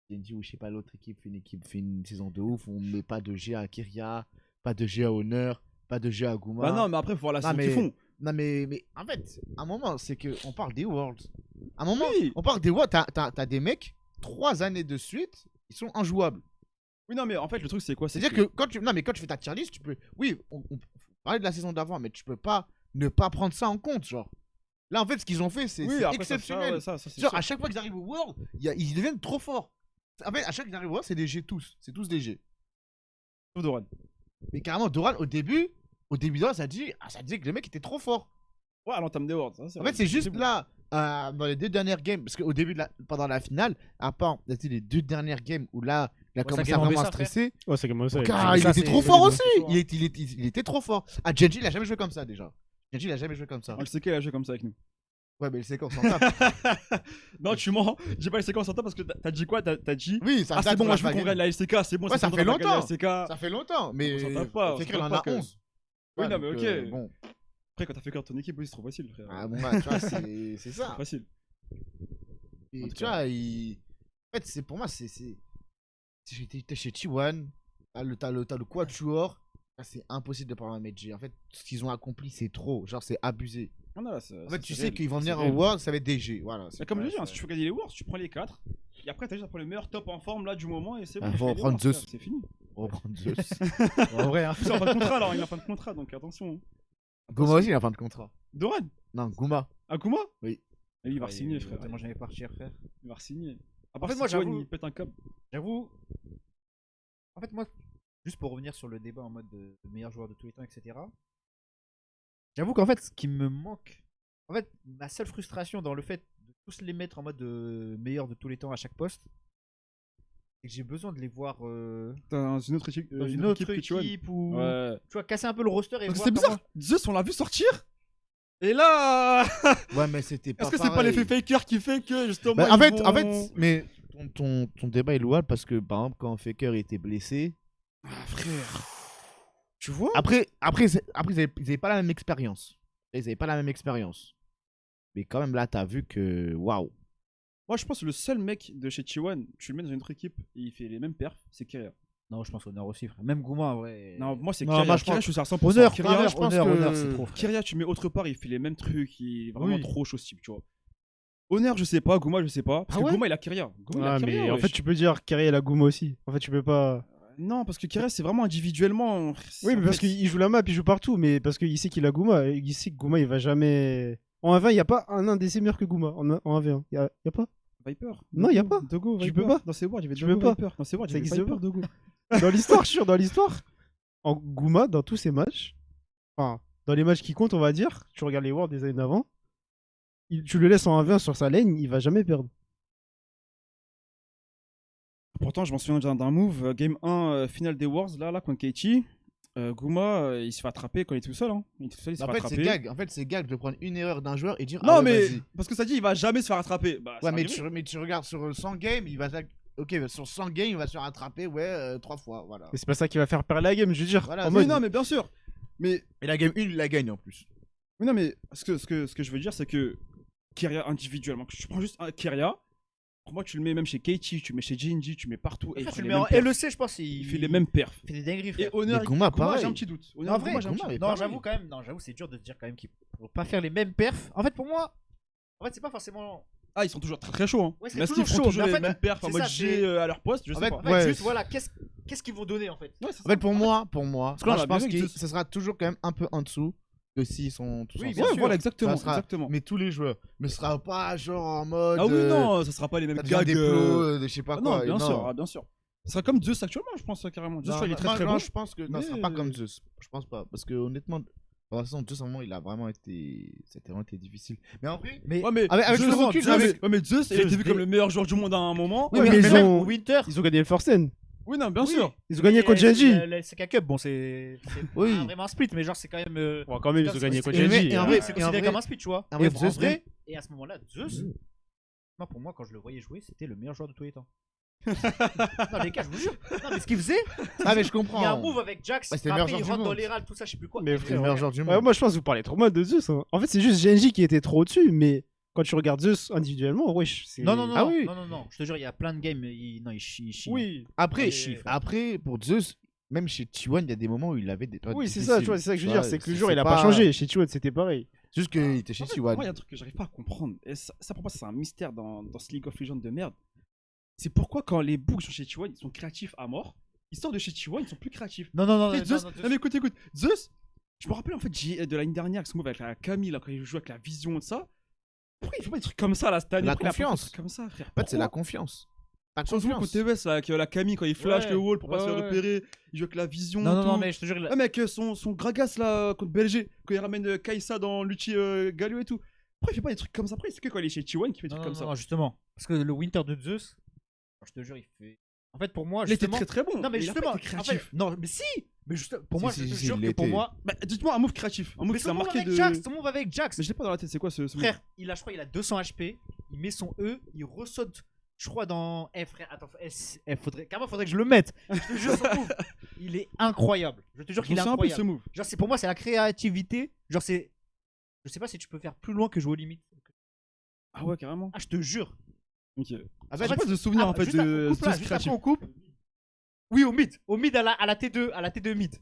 Speaker 1: TNT ou je sais pas l'autre équipe fait une saison de ouf, on met pas de G à Kyria, pas de G à Honor, pas de G à Guma.
Speaker 4: Bah non, mais après, faut voir la
Speaker 1: Non,
Speaker 4: saison
Speaker 1: mais-
Speaker 4: qu'ils font.
Speaker 1: Non, mais en fait, à un moment, c'est que on parle des Worlds. À un moment,
Speaker 4: Oui.
Speaker 1: on parle des Worlds, t'as des mecs, 3 années de suite, ils sont injouables.
Speaker 4: Oui, non, mais en fait, le truc, c'est quoi?
Speaker 1: C'est-à-dire que quand tu, non, mais quand tu fais ta tier list, tu peux, oui, on parlait de la saison d'avant, mais tu peux pas ne pas prendre ça en compte, genre. Là, en fait, ce qu'ils ont fait, c'est
Speaker 4: Oui,
Speaker 1: c'est
Speaker 4: après, ça,
Speaker 1: exceptionnel.
Speaker 4: ouais, ça, c'est
Speaker 1: Genre,
Speaker 4: sûr.
Speaker 1: à chaque fois qu'ils arrivent au World, ils deviennent trop forts. En fait, à chaque fois qu'ils arrivent au World, c'est des G tous. C'est tous des G.
Speaker 4: Sauf Doran.
Speaker 1: Mais carrément, Doran, au début de ça disait que le mec était trop fort.
Speaker 4: Ouais, à l'entame des Worlds. ça,
Speaker 1: En fait, c'est juste
Speaker 4: bon.
Speaker 1: là, dans les 2 dernières games, parce qu'au début, pendant la finale, à part les 2 dernières games où là, il a
Speaker 3: Ouais,
Speaker 1: commencé
Speaker 3: ça
Speaker 1: à vraiment
Speaker 3: game en
Speaker 1: à
Speaker 3: Bessa,
Speaker 1: stresser.
Speaker 2: Ouais c'est comme ça.
Speaker 1: Car
Speaker 3: ça,
Speaker 1: il était
Speaker 3: c'est
Speaker 1: trop
Speaker 3: le
Speaker 1: fort
Speaker 3: début
Speaker 1: aussi.
Speaker 3: du soir.
Speaker 1: Il était trop fort. Ah, Genji, il a jamais joué comme ça déjà. Genji, il a jamais joué comme ça.
Speaker 4: On le sait qu'il a joué comme ça avec nous.
Speaker 1: Ouais, mais le séquence s'en tape.
Speaker 4: Non, tu mens. J'ai pas les séquences en temps parce que t'as dit quoi? T'as dit.
Speaker 1: Oui, ça
Speaker 4: Ah, c'est
Speaker 1: date
Speaker 4: bon,
Speaker 1: pour
Speaker 4: moi
Speaker 1: la
Speaker 4: je veux qu'on
Speaker 1: bagarre.
Speaker 4: gagne la LCK, c'est bon,
Speaker 1: Ouais,
Speaker 4: c'est
Speaker 1: ça
Speaker 4: bon,
Speaker 1: fait
Speaker 4: on va gagner la
Speaker 1: longtemps.
Speaker 4: LCK.
Speaker 1: Ça fait longtemps, mais
Speaker 4: On s'en tape pas, on
Speaker 1: Faker,
Speaker 4: s'en
Speaker 1: il en
Speaker 4: tape
Speaker 1: a
Speaker 4: pas que-
Speaker 1: 11.
Speaker 4: Oui,
Speaker 1: Ouais,
Speaker 4: non, mais
Speaker 1: donc,
Speaker 4: ok.
Speaker 1: Bon,
Speaker 4: Après, quand t'as fait carte ton équipe, oui, c'est trop facile, frère.
Speaker 1: ah, bon, bah, tu vois, c'est ça.
Speaker 4: C'est facile.
Speaker 1: Et
Speaker 4: En tout
Speaker 1: tu vois, en fait, c'est pour moi, t'es chez T1, t'as le Quatuor, là, c'est impossible de prendre un Medjay. En fait, ce qu'ils ont accompli, c'est trop. Genre, c'est abusé.
Speaker 4: Non, non, là,
Speaker 1: En fait, tu sais qu'ils vont venir au World, ça va être DG. Voilà.
Speaker 4: Mais comme je
Speaker 3: Ouais,
Speaker 4: dis, hein,
Speaker 3: c'est-
Speaker 4: si tu veux gagner les Worlds, tu prends les 4. Et après, t'as juste à prendre le meilleur top en forme là du moment et c'est bon.
Speaker 1: Ah,
Speaker 4: tu
Speaker 1: faut
Speaker 4: fais les
Speaker 1: reprendre
Speaker 4: Worlds,
Speaker 1: Zeus.
Speaker 4: frère, c'est fini.
Speaker 1: On va prendre Zeus.
Speaker 3: En vrai, hein.
Speaker 4: Il est en fin de contrat alors, il est en fin de contrat donc attention.
Speaker 1: Guma aussi, il est en fin de contrat.
Speaker 4: Doran
Speaker 1: Non, Guma.
Speaker 4: Akuma
Speaker 1: Oui.
Speaker 4: Et lui, il va signer, frère.
Speaker 3: Tellement jamais partir, frère.
Speaker 4: Il va signer.
Speaker 3: En fait, moi, j'avoue-
Speaker 4: il pète un câble.
Speaker 3: J'avoue. En fait, moi, juste pour revenir sur le débat en mode de meilleur joueur de tous les temps, etc. J'avoue qu'en fait, ce qui me manque. En fait, ma seule frustration dans le fait de tous les mettre en mode meilleur de tous les temps à chaque poste, c'est que j'ai besoin de les voir
Speaker 4: Dans une autre équipe,
Speaker 3: dans une autre
Speaker 4: que tu vois.
Speaker 3: équipe ou.
Speaker 4: Ouais.
Speaker 3: Tu vois, casser un peu le roster et
Speaker 4: Parce que
Speaker 3: voir
Speaker 4: c'est bizarre.
Speaker 3: comment-
Speaker 4: Zeus, on l'a vu sortir. Et là,
Speaker 1: Ouais, mais c'était pas
Speaker 4: est-ce que c'est pas
Speaker 1: pareil.
Speaker 4: l'effet faker qui fait que justement.
Speaker 1: Bah, en
Speaker 4: ils
Speaker 1: fait,
Speaker 4: vont-
Speaker 1: mais ton débat est louable parce que, par exemple, quand Faker était blessé,
Speaker 4: Ah, frère. Tu vois?
Speaker 1: après ils avaient pas la même expérience. Ils avaient pas la même expérience. Mais quand même, là, t'as vu que, waouh.
Speaker 4: Moi, je pense que le seul mec de chez T1, tu le mets dans une autre équipe et il fait les mêmes perfs, c'est Kyria.
Speaker 3: Non, je pense Honor aussi, frère. Même Gouma, en vrai.
Speaker 4: Non, moi, c'est
Speaker 1: Non,
Speaker 4: Kyria.
Speaker 1: moi, je
Speaker 4: Kyria,
Speaker 1: pense-
Speaker 4: je suis à 100%.
Speaker 3: Honor,
Speaker 4: Kyria,
Speaker 1: Honor, je pense que-
Speaker 3: Honor, c'est trop, frère.
Speaker 4: Kyria, tu mets autre part, il fait les mêmes trucs, il est vraiment
Speaker 1: Oui.
Speaker 4: trop chose type, tu vois. Honneur, je sais pas, Gouma, je sais pas. Parce
Speaker 1: Ah
Speaker 4: que
Speaker 1: ouais
Speaker 4: Gouma, il a Kyria. Gouma, il a
Speaker 2: Ah
Speaker 4: Kyria,
Speaker 2: mais en
Speaker 4: wesh.
Speaker 2: fait tu peux dire Kyria et la Guma aussi. En fait tu peux pas.
Speaker 4: Non, parce que Kyria, c'est vraiment individuellement.
Speaker 2: Oui mais
Speaker 4: En
Speaker 2: parce
Speaker 4: fait,
Speaker 2: qu'il joue la map, il joue partout, mais parce qu'il sait qu'il a Guma, il sait que Guma il va jamais. En 1v1 il y a pas un DC meilleur que Guma en 1v1. Y a pas.
Speaker 4: Viper.
Speaker 2: Non, y a pas.
Speaker 4: Dogo,
Speaker 2: Tu
Speaker 4: Viper.
Speaker 2: peux pas.
Speaker 4: Dans ses wards, il y avait
Speaker 2: Tu
Speaker 4: Dogo,
Speaker 2: peux pas.
Speaker 4: Viper. Dans ses wards, il y
Speaker 2: Ça
Speaker 4: avait
Speaker 2: existe
Speaker 4: Viper,
Speaker 2: pas.
Speaker 4: Dogo.
Speaker 2: Dans l'histoire, je suis sûr, dans l'histoire, en Guma, dans tous ses matchs, enfin, dans les matchs qui comptent, on va dire, tu regardes les Worlds des années d'avant, tu le laisses en 1v1 sur sa lane, il va jamais perdre.
Speaker 4: Pourtant, je m'en souviens d'un move, Game 1, finale des Wars, là, contre KT. Gouma, il se fait attraper quand il est tout seul. Hein. Il est tout seul, il se
Speaker 1: En
Speaker 4: fait
Speaker 1: fait,
Speaker 4: attraper.
Speaker 1: c'est gag. En fait, c'est gag de prendre une erreur d'un joueur et dire.
Speaker 4: Non,
Speaker 1: ah ouais,
Speaker 4: mais
Speaker 1: vas-y.
Speaker 4: parce que ça dit, il va jamais se faire attraper. Bah,
Speaker 1: Ouais,
Speaker 4: c'est
Speaker 1: mais
Speaker 4: arrivé.
Speaker 1: tu regardes sur 100 games, il va. Ok, sur 100 games, il va se faire attraper, ouais, 3 fois. Voilà.
Speaker 2: Mais c'est pas ça qui va faire perdre la game, je veux dire.
Speaker 1: Voilà,
Speaker 2: en
Speaker 1: mais
Speaker 4: Mais
Speaker 2: mode,
Speaker 4: non, mais bien sûr. Mais
Speaker 1: Et la game 1, il la gagne en plus.
Speaker 4: non, mais ce que je veux dire, c'est que Keria individuellement, que tu prends juste un Keria, pour moi, tu le mets même chez Keiichi, tu le mets chez Jinji, tu mets partout. Et il
Speaker 3: Tu
Speaker 4: fait
Speaker 3: le
Speaker 4: les
Speaker 3: mets
Speaker 4: mêmes
Speaker 3: en
Speaker 4: perfs.
Speaker 3: LEC, je pense.
Speaker 4: Il fait les mêmes perfs.
Speaker 3: Il fait des dingueries,
Speaker 4: Et
Speaker 3: frère.
Speaker 4: Honneur,
Speaker 1: Mais Gouma, pareil.
Speaker 4: j'ai un petit doute.
Speaker 3: Non, en vrai,
Speaker 1: Gouma,
Speaker 3: j'avoue,
Speaker 1: mais
Speaker 3: non,
Speaker 1: pareil.
Speaker 3: j'avoue quand même, non, j'avoue, c'est dur de te dire quand même qu'il faut pas faire les mêmes perfs. En fait, pour moi, c'est pas forcément.
Speaker 4: Ah, ils sont toujours très très chauds. Hein.
Speaker 3: Ouais, c'est
Speaker 4: Mais est-ce
Speaker 3: toujours
Speaker 4: qu'ils font
Speaker 3: chaud,
Speaker 4: toujours
Speaker 3: mais en
Speaker 4: les
Speaker 3: fait,
Speaker 4: mêmes perfs en
Speaker 3: c'est
Speaker 4: mode
Speaker 3: ça,
Speaker 4: G
Speaker 3: c'est-
Speaker 4: à leur poste? Je
Speaker 1: En
Speaker 4: sais
Speaker 1: fait,
Speaker 4: pas.
Speaker 3: En fait,
Speaker 1: Ouais,
Speaker 3: juste, voilà, qu'est-ce qu'ils vont donner en fait.
Speaker 4: Ouais, c'est
Speaker 1: En
Speaker 4: ça.
Speaker 1: fait, pour moi, moi
Speaker 4: qu'on a
Speaker 1: je pense
Speaker 4: bien vu
Speaker 1: que
Speaker 4: que
Speaker 1: ce sera toujours quand même un peu en dessous que s'ils sont tous
Speaker 3: Oui,
Speaker 1: ensemble.
Speaker 3: bien
Speaker 4: Ouais,
Speaker 3: sûr.
Speaker 4: voilà, exactement.
Speaker 1: Ça sera-
Speaker 4: exactement.
Speaker 1: Mais tous les joueurs. Mais ce sera pas genre en mode.
Speaker 4: Ah oui, non, ça sera pas les mêmes
Speaker 1: Ça devient
Speaker 4: gags.
Speaker 1: des plots, de je sais pas
Speaker 4: Ah
Speaker 1: quoi.
Speaker 4: non, bien
Speaker 1: non.
Speaker 4: sûr, ah, bien sûr. Ça sera comme Zeus actuellement, je pense, carrément. Zeus,
Speaker 1: Non,
Speaker 4: tu vois, il est très
Speaker 1: non,
Speaker 4: très
Speaker 1: non,
Speaker 4: bon.
Speaker 1: je pense que non, ce sera
Speaker 4: Mais-
Speaker 1: pas comme Zeus. Je pense pas. Parce que honnêtement, pour l'instant, Zeus, à un moment, il a vraiment été. C'était vraiment été difficile. Mais en vrai.
Speaker 3: Mais
Speaker 4: Ouais, mais
Speaker 1: Avec
Speaker 4: Zeus,
Speaker 1: le recul,
Speaker 4: Zeus,
Speaker 1: avec-
Speaker 4: ouais, mais Zeus, il a été vu
Speaker 3: Zeus,
Speaker 4: comme le meilleur joueur du monde à un moment.
Speaker 2: Ouais,
Speaker 3: mais
Speaker 2: mais ils
Speaker 3: même
Speaker 2: ont-
Speaker 3: Winter.
Speaker 2: ils ont gagné le Forsen.
Speaker 4: Oui, non, bien
Speaker 3: Oui.
Speaker 4: sûr.
Speaker 2: Ils ont gagné contre Genji.
Speaker 3: Le SK Cup, bon, c'est
Speaker 1: Oui.
Speaker 3: pas vraiment un split, mais genre, c'est quand même.
Speaker 2: Bon, quand même, ils ont gagné contre
Speaker 1: Et
Speaker 2: Genji.
Speaker 1: en
Speaker 2: hein.
Speaker 1: vrai,
Speaker 3: C'est
Speaker 1: et en
Speaker 3: considéré
Speaker 1: vrai-
Speaker 3: comme un split, tu vois.
Speaker 1: en vrai,
Speaker 3: Et
Speaker 1: Zeus,
Speaker 3: et à ce moment-là, Zeus, moi, pour moi, quand je le voyais jouer, c'était le meilleur joueur de tous les temps. Non, les gars, je vous jure. Non, mais ce qu'il faisait,
Speaker 1: Ah, mais je
Speaker 3: il
Speaker 1: comprends.
Speaker 3: y a un move avec Jax,
Speaker 1: Ouais, c'était le meilleur
Speaker 3: après il
Speaker 1: joueur du
Speaker 3: rentre dans
Speaker 1: monde.
Speaker 3: les râles, tout ça, je sais plus quoi.
Speaker 2: Mais
Speaker 3: Et
Speaker 1: C'est le
Speaker 2: frère,
Speaker 1: meilleur joueur du
Speaker 2: Ouais,
Speaker 1: monde.
Speaker 2: moi, je pense que vous parlez trop mal de Zeus. Hein. En fait, c'est juste Genji qui était trop au-dessus, mais quand tu regardes Zeus individuellement, wesh. c'est-
Speaker 3: Non, non, non,
Speaker 1: Ah
Speaker 3: non,
Speaker 1: oui.
Speaker 3: non, non, non, je te jure, il y a plein de games, non, il chie.
Speaker 2: Oui,
Speaker 1: Après,
Speaker 3: Ouais, chiffre.
Speaker 1: après, pour Zeus, même chez T1, il y a des moments où il avait des.
Speaker 2: oui, c'est ça, tu vois, c'est ça que je veux dire. C'est que le
Speaker 1: jour
Speaker 2: jour, il a pas changé. Chez T1, c'était pareil.
Speaker 1: C'est juste qu'il était chez
Speaker 4: En fait,
Speaker 1: T1.
Speaker 4: moi, il y a un truc que j'arrive pas à comprendre. Et ça, pour moi, c'est un mystère dans ce League of Legends de merde. C'est pourquoi, quand les books sont chez T1, ils sont créatifs à mort. Ils sortent de chez T1, ils sont plus créatifs.
Speaker 3: Non, non, non,
Speaker 4: En fait,
Speaker 3: non,
Speaker 4: Zeus,
Speaker 3: non,
Speaker 4: non, mais écoute, Zeus, je me rappelle en fait de l'année dernière, ce move avec la Camille, là, quand il joue avec la vision et ça. Pourquoi il fait pas des trucs comme ça là cette année?
Speaker 1: La
Speaker 4: Pourquoi il a pas fait des
Speaker 1: confiance.
Speaker 4: trucs comme ça, frère.
Speaker 1: En fait, c'est la
Speaker 4: Pourquoi
Speaker 1: confiance. La
Speaker 4: Quand on joue
Speaker 1: confiance.
Speaker 4: contre TVS là, avec la Camille, quand il flash
Speaker 3: Ouais.
Speaker 4: le wall pour pas se
Speaker 3: Ouais,
Speaker 4: faire
Speaker 3: ouais.
Speaker 4: repérer, il joue avec la vision.
Speaker 3: non, non,
Speaker 4: tout.
Speaker 3: non, mais je te jure,
Speaker 4: Ouais, mec, son Gragas là contre BLG, quand il ramène Kaisa dans l'ulti Galio et tout. Pourquoi il fait pas des trucs comme ça? Après, c'est que quand il est chez T1 qu'il fait des
Speaker 3: non,
Speaker 4: trucs
Speaker 3: non,
Speaker 4: comme
Speaker 3: non,
Speaker 4: ça.
Speaker 3: justement. Parce que le Winter de Zeus, je te jure, il fait. En fait, pour moi,
Speaker 4: Il était
Speaker 3: justement.
Speaker 4: très très bon.
Speaker 3: Non, mais
Speaker 4: il a pas
Speaker 3: justement,
Speaker 4: été
Speaker 3: en
Speaker 4: créatif.
Speaker 3: fait, non, mais si. Mais juste, pour
Speaker 1: Si,
Speaker 3: moi,
Speaker 1: si,
Speaker 3: je te
Speaker 1: si,
Speaker 3: jure
Speaker 1: il
Speaker 3: que pour
Speaker 1: l'était.
Speaker 3: moi.
Speaker 4: Bah, dites-moi un move créatif. Un move
Speaker 3: Mais
Speaker 4: qui
Speaker 3: son
Speaker 4: a
Speaker 3: move
Speaker 4: marqué
Speaker 3: avec
Speaker 4: de.
Speaker 3: Jax, son move avec Jax.
Speaker 4: Mais je l'ai pas dans la tête, c'est quoi ce move?
Speaker 3: Frère, il a, je crois, il a 200 HP. Il met son E, il ressaute. Je crois dans. Eh frère, attends, carrément, faudrait que je le mette. Je te jure, son move, il est incroyable. Je te jure
Speaker 4: Je
Speaker 3: qu'il
Speaker 4: me
Speaker 3: est
Speaker 4: souviens un peu de ce
Speaker 3: incroyable.
Speaker 4: move.
Speaker 3: Genre, pour moi, c'est la créativité. Genre, c'est. Je sais pas si tu peux faire plus loin que jouer aux limites.
Speaker 4: Ah ouais, carrément.
Speaker 3: Ah, je te jure.
Speaker 4: Ok.
Speaker 1: En
Speaker 4: J'ai
Speaker 1: fait,
Speaker 4: pas de souvenir en fait
Speaker 3: juste
Speaker 4: de
Speaker 3: on coupe là,
Speaker 4: ce
Speaker 3: juste
Speaker 4: créatif.
Speaker 3: après, on coupe. Oui, au mid. Au mid à la T2, à la T2 mid.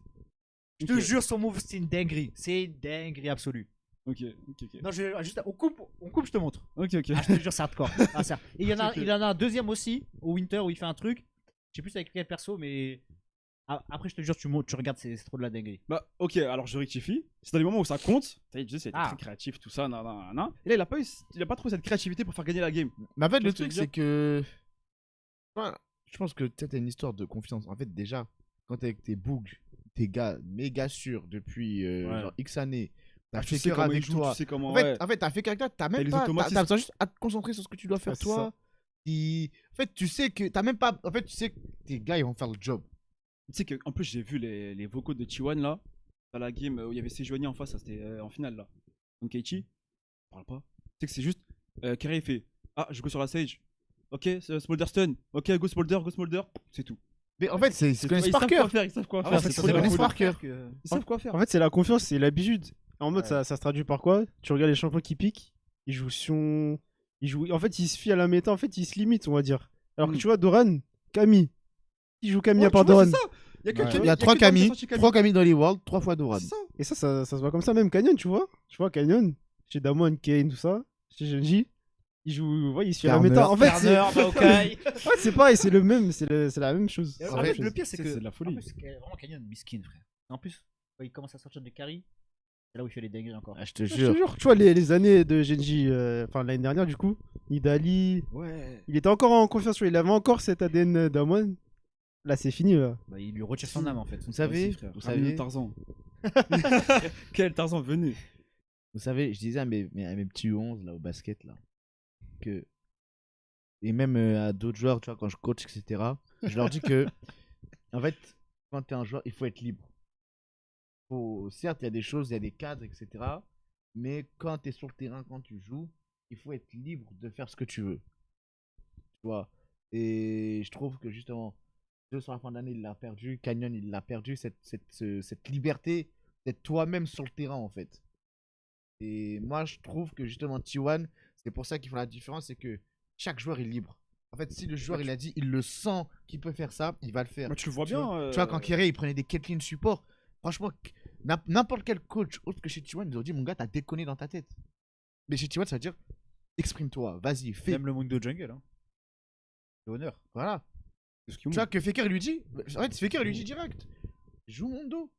Speaker 3: Je te
Speaker 4: Ok.
Speaker 3: jure, son move, c'est une dinguerie. C'est une dinguerie absolue.
Speaker 4: Ok, ok.
Speaker 3: Non, juste, on coupe, je te montre.
Speaker 4: Ok, ok.
Speaker 3: Ah, je te jure, c'est hardcore. Ah, ça. Et
Speaker 4: Ok.
Speaker 3: il y en a un deuxième aussi, au Winter, où il fait un truc. Je sais plus avec quel perso, mais. Après, je te jure, tu regardes, c'est trop de la dinguerie.
Speaker 4: Bah, ok, alors je rectifie. C'est dans les moments où ça compte. T'as dit, c'est
Speaker 3: Ah.
Speaker 4: très créatif, tout ça, nan, nan, nan. Et là, il a pas trouvé cette créativité pour faire gagner la game.
Speaker 1: Mais en fait,
Speaker 4: Tu vois
Speaker 1: le
Speaker 4: ce que
Speaker 1: truc,
Speaker 4: je veux
Speaker 1: c'est que. Ouais, je pense que tu as une histoire de confiance. En fait, déjà, quand t'es avec tes bugs, tes gars méga sûrs depuis
Speaker 4: Ouais.
Speaker 1: genre X années, t'as
Speaker 4: Tu
Speaker 1: fait
Speaker 4: sais
Speaker 1: cœur
Speaker 4: comment il
Speaker 1: avec
Speaker 4: joue,
Speaker 1: toi.
Speaker 4: tu sais comment.
Speaker 1: En
Speaker 4: Ouais.
Speaker 1: fait, t'as fait caractère, t'as même
Speaker 4: les
Speaker 1: pas.
Speaker 4: automatismes.
Speaker 1: T'as besoin juste à te concentrer sur ce que tu dois faire
Speaker 2: Ouais, c'est
Speaker 1: toi. En fait, tu sais que t'as même pas. En fait, tu sais que tes gars, ils vont faire le job.
Speaker 4: Tu sais qu'en plus, j'ai vu les vocaux de T1 là. Dans la game où il y avait Sejuani en face, ça c'était en finale là. Donc Keiichi, parle pas. Tu sais que c'est juste. Kerry fait ah, je go sur la Sage. Ok, Smolder stun. Ok, go Smolder, c'est tout.
Speaker 1: Mais en fait, ils se connaissent
Speaker 4: Ils
Speaker 1: par
Speaker 4: savent quoi
Speaker 1: cœur.
Speaker 4: faire, ils savent quoi
Speaker 3: Ah
Speaker 4: faire.
Speaker 3: ouais,
Speaker 4: c'est
Speaker 3: c'est
Speaker 4: trop
Speaker 1: ils
Speaker 4: de la
Speaker 1: connaissent
Speaker 4: folie.
Speaker 1: par cœur.
Speaker 4: Ils savent quoi faire.
Speaker 2: En fait, c'est la confiance, c'est l'habitude. En mode,
Speaker 3: Ouais.
Speaker 2: ça se traduit par quoi? Tu regardes les champions qui piquent, ils jouent Sion. En fait, ils se fient à la méta, en fait, ils se limitent, on va dire. Alors que
Speaker 4: Mm.
Speaker 2: tu vois, Doran, Camille. Qui joue Camille
Speaker 4: Ouais,
Speaker 2: à part
Speaker 4: tu vois,
Speaker 2: Doran?
Speaker 4: c'est ça. Il y a que
Speaker 3: Ouais.
Speaker 4: Camille-
Speaker 1: Il y a
Speaker 4: que
Speaker 1: 3
Speaker 4: Doran qui a
Speaker 1: Camille,
Speaker 4: sorti
Speaker 1: 3 Camille dans les Worlds, 3 fois Doran.
Speaker 4: C'est ça.
Speaker 2: Et ça se voit comme ça, même Canyon, tu vois. Tu vois, Canyon, chez Damon, Kane, tout ça, chez Genji, il joue, ouais, il se fait la
Speaker 1: Farmer.
Speaker 2: méta. En fait, c'est
Speaker 3: Turner, Maokai.
Speaker 2: ouais, c'est pareil, c'est le même, c'est la même chose.
Speaker 3: En
Speaker 2: C'est la
Speaker 3: fait,
Speaker 2: même chose.
Speaker 3: le pire, c'est que.
Speaker 4: C'est de la folie.
Speaker 3: En plus, vraiment, Canyon, miskin, frère. En plus, quand il commence à sortir de carry, c'est là où il fait les dingueries encore.
Speaker 1: Ah, je te
Speaker 2: Je te
Speaker 1: jure.
Speaker 2: jure, tu vois, les années de Genji, enfin l'année dernière, du coup, Nidali,
Speaker 4: Ouais.
Speaker 2: il était encore en confiance, tu vois, il avait encore cet ADN d'Amon. Là, c'est fini, là.
Speaker 3: Bah, il lui retire son âme en fait.
Speaker 1: Vous savez,
Speaker 4: Vas-y, frère.
Speaker 1: vous
Speaker 4: Ramène
Speaker 1: savez,
Speaker 4: Tarzan. Quel Tarzan, venez.
Speaker 1: vous savez, je disais à mes petits 11 là au basket là que et même à d'autres joueurs, tu vois, quand je coach, etc. Je leur dis que en fait, quand t'es un joueur, il faut être libre. certes, il y a des choses, il y a des cadres, etc. Mais quand tu es sur le terrain, quand tu joues, il faut être libre de faire ce que tu veux. Tu vois. Et je trouve que justement, sur la fin d'année, il l'a perdu. Canyon, il l'a perdu. Cette liberté d'être toi-même sur le terrain, en fait. Et moi, je trouve que justement, T1, c'est pour ça qu'ils font la différence, c'est que chaque joueur est libre. En fait, si le joueur, il a dit, il le sent qu'il peut faire ça, il va le faire.
Speaker 4: Bah, tu le vois
Speaker 1: Tu
Speaker 4: bien.
Speaker 1: vois, tu vois, quand Kéré, il prenait des Caitlyn support, franchement, n'importe quel coach autre que chez T1, ils ont dit, mon gars, t'as déconné dans ta tête. Mais chez T1, ça veut dire, exprime-toi, vas-y, fais.
Speaker 3: Même le Mundo Jungle. Hein. C'est honneur.
Speaker 1: Voilà.
Speaker 4: C'est ce
Speaker 1: Tu vois que Faker lui dit, en fait, Faker lui dit direct, joue mon dos.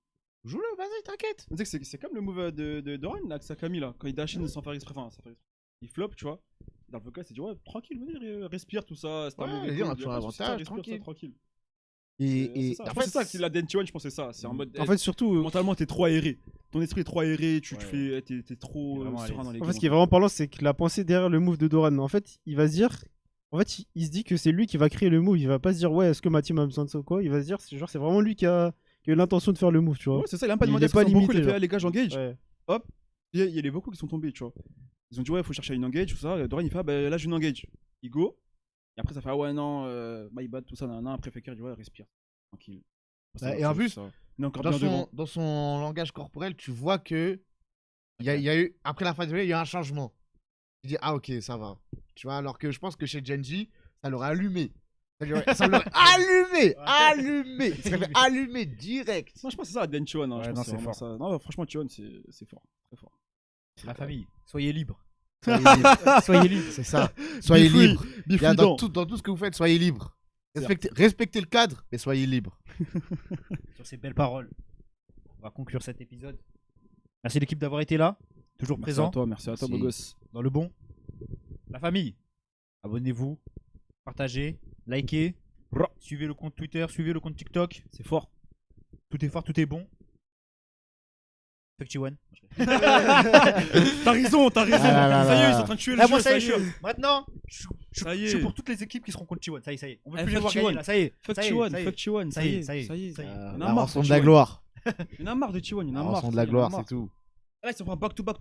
Speaker 1: Joue-le, vas-y, t'inquiète.
Speaker 4: Tu sais que c'est comme le move de Doran là, que Sakami là, quand il dash in sans faire exprès, enfin, sans faire exprès. Il flop, tu vois. Dans le vocal, c'est dit ouais, tranquille, vas-y, respire tout ça. C'est un
Speaker 1: Ouais,
Speaker 4: mauvais
Speaker 1: vas-y,
Speaker 4: call,
Speaker 1: on a
Speaker 4: y
Speaker 1: toujours
Speaker 4: pas
Speaker 1: un
Speaker 4: de souci,
Speaker 1: avantage,
Speaker 4: respire ça,
Speaker 1: tranquille.
Speaker 4: tranquille.
Speaker 1: Et
Speaker 4: C'est ça.
Speaker 1: en
Speaker 4: Je pense
Speaker 1: fait,
Speaker 4: que c'est ça, c'est la Den1, je pense que c'est ça. C'est en mode.
Speaker 2: En fait, surtout,
Speaker 4: mentalement, t'es trop aéré. Ton esprit est trop aéré, tu
Speaker 3: Ouais.
Speaker 4: te fais. T'es
Speaker 3: T'es
Speaker 4: trop
Speaker 3: vraiment à
Speaker 4: serein
Speaker 3: l'aise.
Speaker 4: dans les
Speaker 2: en fait,
Speaker 4: games,
Speaker 2: ce qui est vraiment parlant, c'est que la pensée derrière le move de Doran, en fait, il va se dire. En fait, il se dit que c'est lui qui va créer le move. Il va pas se dire, ouais, est-ce que ma team a besoin de ça ou quoi. Il va se dire, c'est vraiment lui qui a eu l'intention de faire le move, tu vois.
Speaker 4: Ouais, c'est ça, il a même pas
Speaker 2: Il
Speaker 4: demandé
Speaker 2: est
Speaker 4: à ce
Speaker 2: pas
Speaker 4: que beaucoup,
Speaker 2: limité,
Speaker 4: il a fait
Speaker 2: genre.
Speaker 4: les gars, j'engage.
Speaker 2: Ouais.
Speaker 4: Il y a les beaucoup qui sont tombés, tu vois. Ils ont dit ouais, faut chercher une engage, tout ça. Et Doran il fait ah, bah là j'ai une engage. Il go. Et après ça fait ah ouais, non, my bad, tout ça, nanana. Après Faker il dit ouais, respire. Tranquille.
Speaker 1: et en plus,
Speaker 4: il est encore
Speaker 1: dans
Speaker 4: bien devant.
Speaker 1: dans son langage corporel, tu vois que il y a eu, après la phase de il y a eu un changement. Tu dis, ah ok, ça va. Tu vois, alors que je pense que chez Genji, ça l'aurait allumé. Ça l'aurait allumé. Il serait fait allumer direct.
Speaker 4: Non, je pense que c'est ça, Den Chuan.
Speaker 3: Ouais,
Speaker 4: je
Speaker 3: non,
Speaker 4: pense que
Speaker 3: c'est
Speaker 4: vraiment
Speaker 3: fort.
Speaker 4: ça. Non, franchement, Chuan, c'est fort. Très fort.
Speaker 3: La famille, soyez libres.
Speaker 1: Soyez libre.
Speaker 3: Soyez libres.
Speaker 1: C'est ça. Soyez
Speaker 4: Be free.
Speaker 1: libre.
Speaker 4: Be
Speaker 1: Il y a
Speaker 4: free
Speaker 1: dans
Speaker 4: dans.
Speaker 1: tout ce que vous faites, soyez libre. Respectez le cadre, mais soyez libre.
Speaker 3: Sur ces belles paroles, on va conclure cet épisode. Merci l'équipe d'avoir été là, toujours présent,
Speaker 4: Merci à toi,
Speaker 1: Merci.
Speaker 4: beau gosse.
Speaker 3: dans le bon. La famille, abonnez-vous, partagez, likez, suivez le compte Twitter, suivez le compte TikTok.
Speaker 4: C'est fort.
Speaker 3: Tout est fort, tout est bon. Fuck T1.
Speaker 4: T'as raison.
Speaker 1: Ah là là
Speaker 4: Ça y est,
Speaker 1: là.
Speaker 4: ils sont en train de tuer le
Speaker 3: Là,
Speaker 4: jeu.
Speaker 3: moi, ça y est,
Speaker 4: ça y est.
Speaker 3: maintenant,
Speaker 4: Ça y
Speaker 3: je suis
Speaker 4: est.
Speaker 3: pour toutes les équipes qui seront contre T1. Ça y est. On veut
Speaker 4: Eh,
Speaker 3: plus les
Speaker 4: fuck
Speaker 3: voir
Speaker 4: T1.
Speaker 3: gagner là, ça y est.
Speaker 4: Fuck
Speaker 3: ça y est,
Speaker 4: T1,
Speaker 3: ça y est.
Speaker 4: fuck T1.
Speaker 3: Ça y est, ça y est, ça y est.
Speaker 4: Il y en a
Speaker 1: La
Speaker 4: marre
Speaker 1: rançon
Speaker 4: de
Speaker 1: de la
Speaker 4: T1.
Speaker 1: gloire.
Speaker 4: Il y en a marre de T1, il y en
Speaker 1: La
Speaker 4: a marre.
Speaker 1: rançon de
Speaker 4: il y
Speaker 1: la
Speaker 4: en a
Speaker 1: gloire,
Speaker 4: marre.
Speaker 1: c'est tout.
Speaker 4: Là, ils sont en back to back,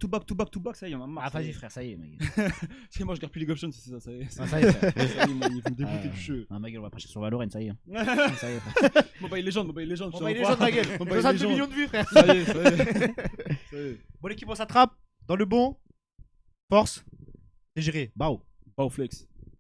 Speaker 4: ça y est, il y en a marre.
Speaker 3: Ah,
Speaker 4: ça y
Speaker 3: vas-y,
Speaker 4: est.
Speaker 3: frère, ça y est, ma gueule.
Speaker 4: C'est moi, je regarde plus League of Legends, c'est ça. Ça y est,
Speaker 3: Ah, ça y est, frère.
Speaker 4: Ça y est, moi, ils vont me dégoûter du jeu.
Speaker 3: Ah, ma gueule, on va passer sur Valorant, ça y est. Ça y est.
Speaker 4: Mobile Legends.
Speaker 3: On va les gens de ma gueule.
Speaker 4: Mobile
Speaker 3: 62
Speaker 4: Legends.
Speaker 3: millions de vues, frère.
Speaker 4: Ça y est, ça y est. Ça y est.
Speaker 3: Bon, l'équipe, on s'attrape. Dans le bon. Force. C'est géré. Bao.
Speaker 4: Bao flex.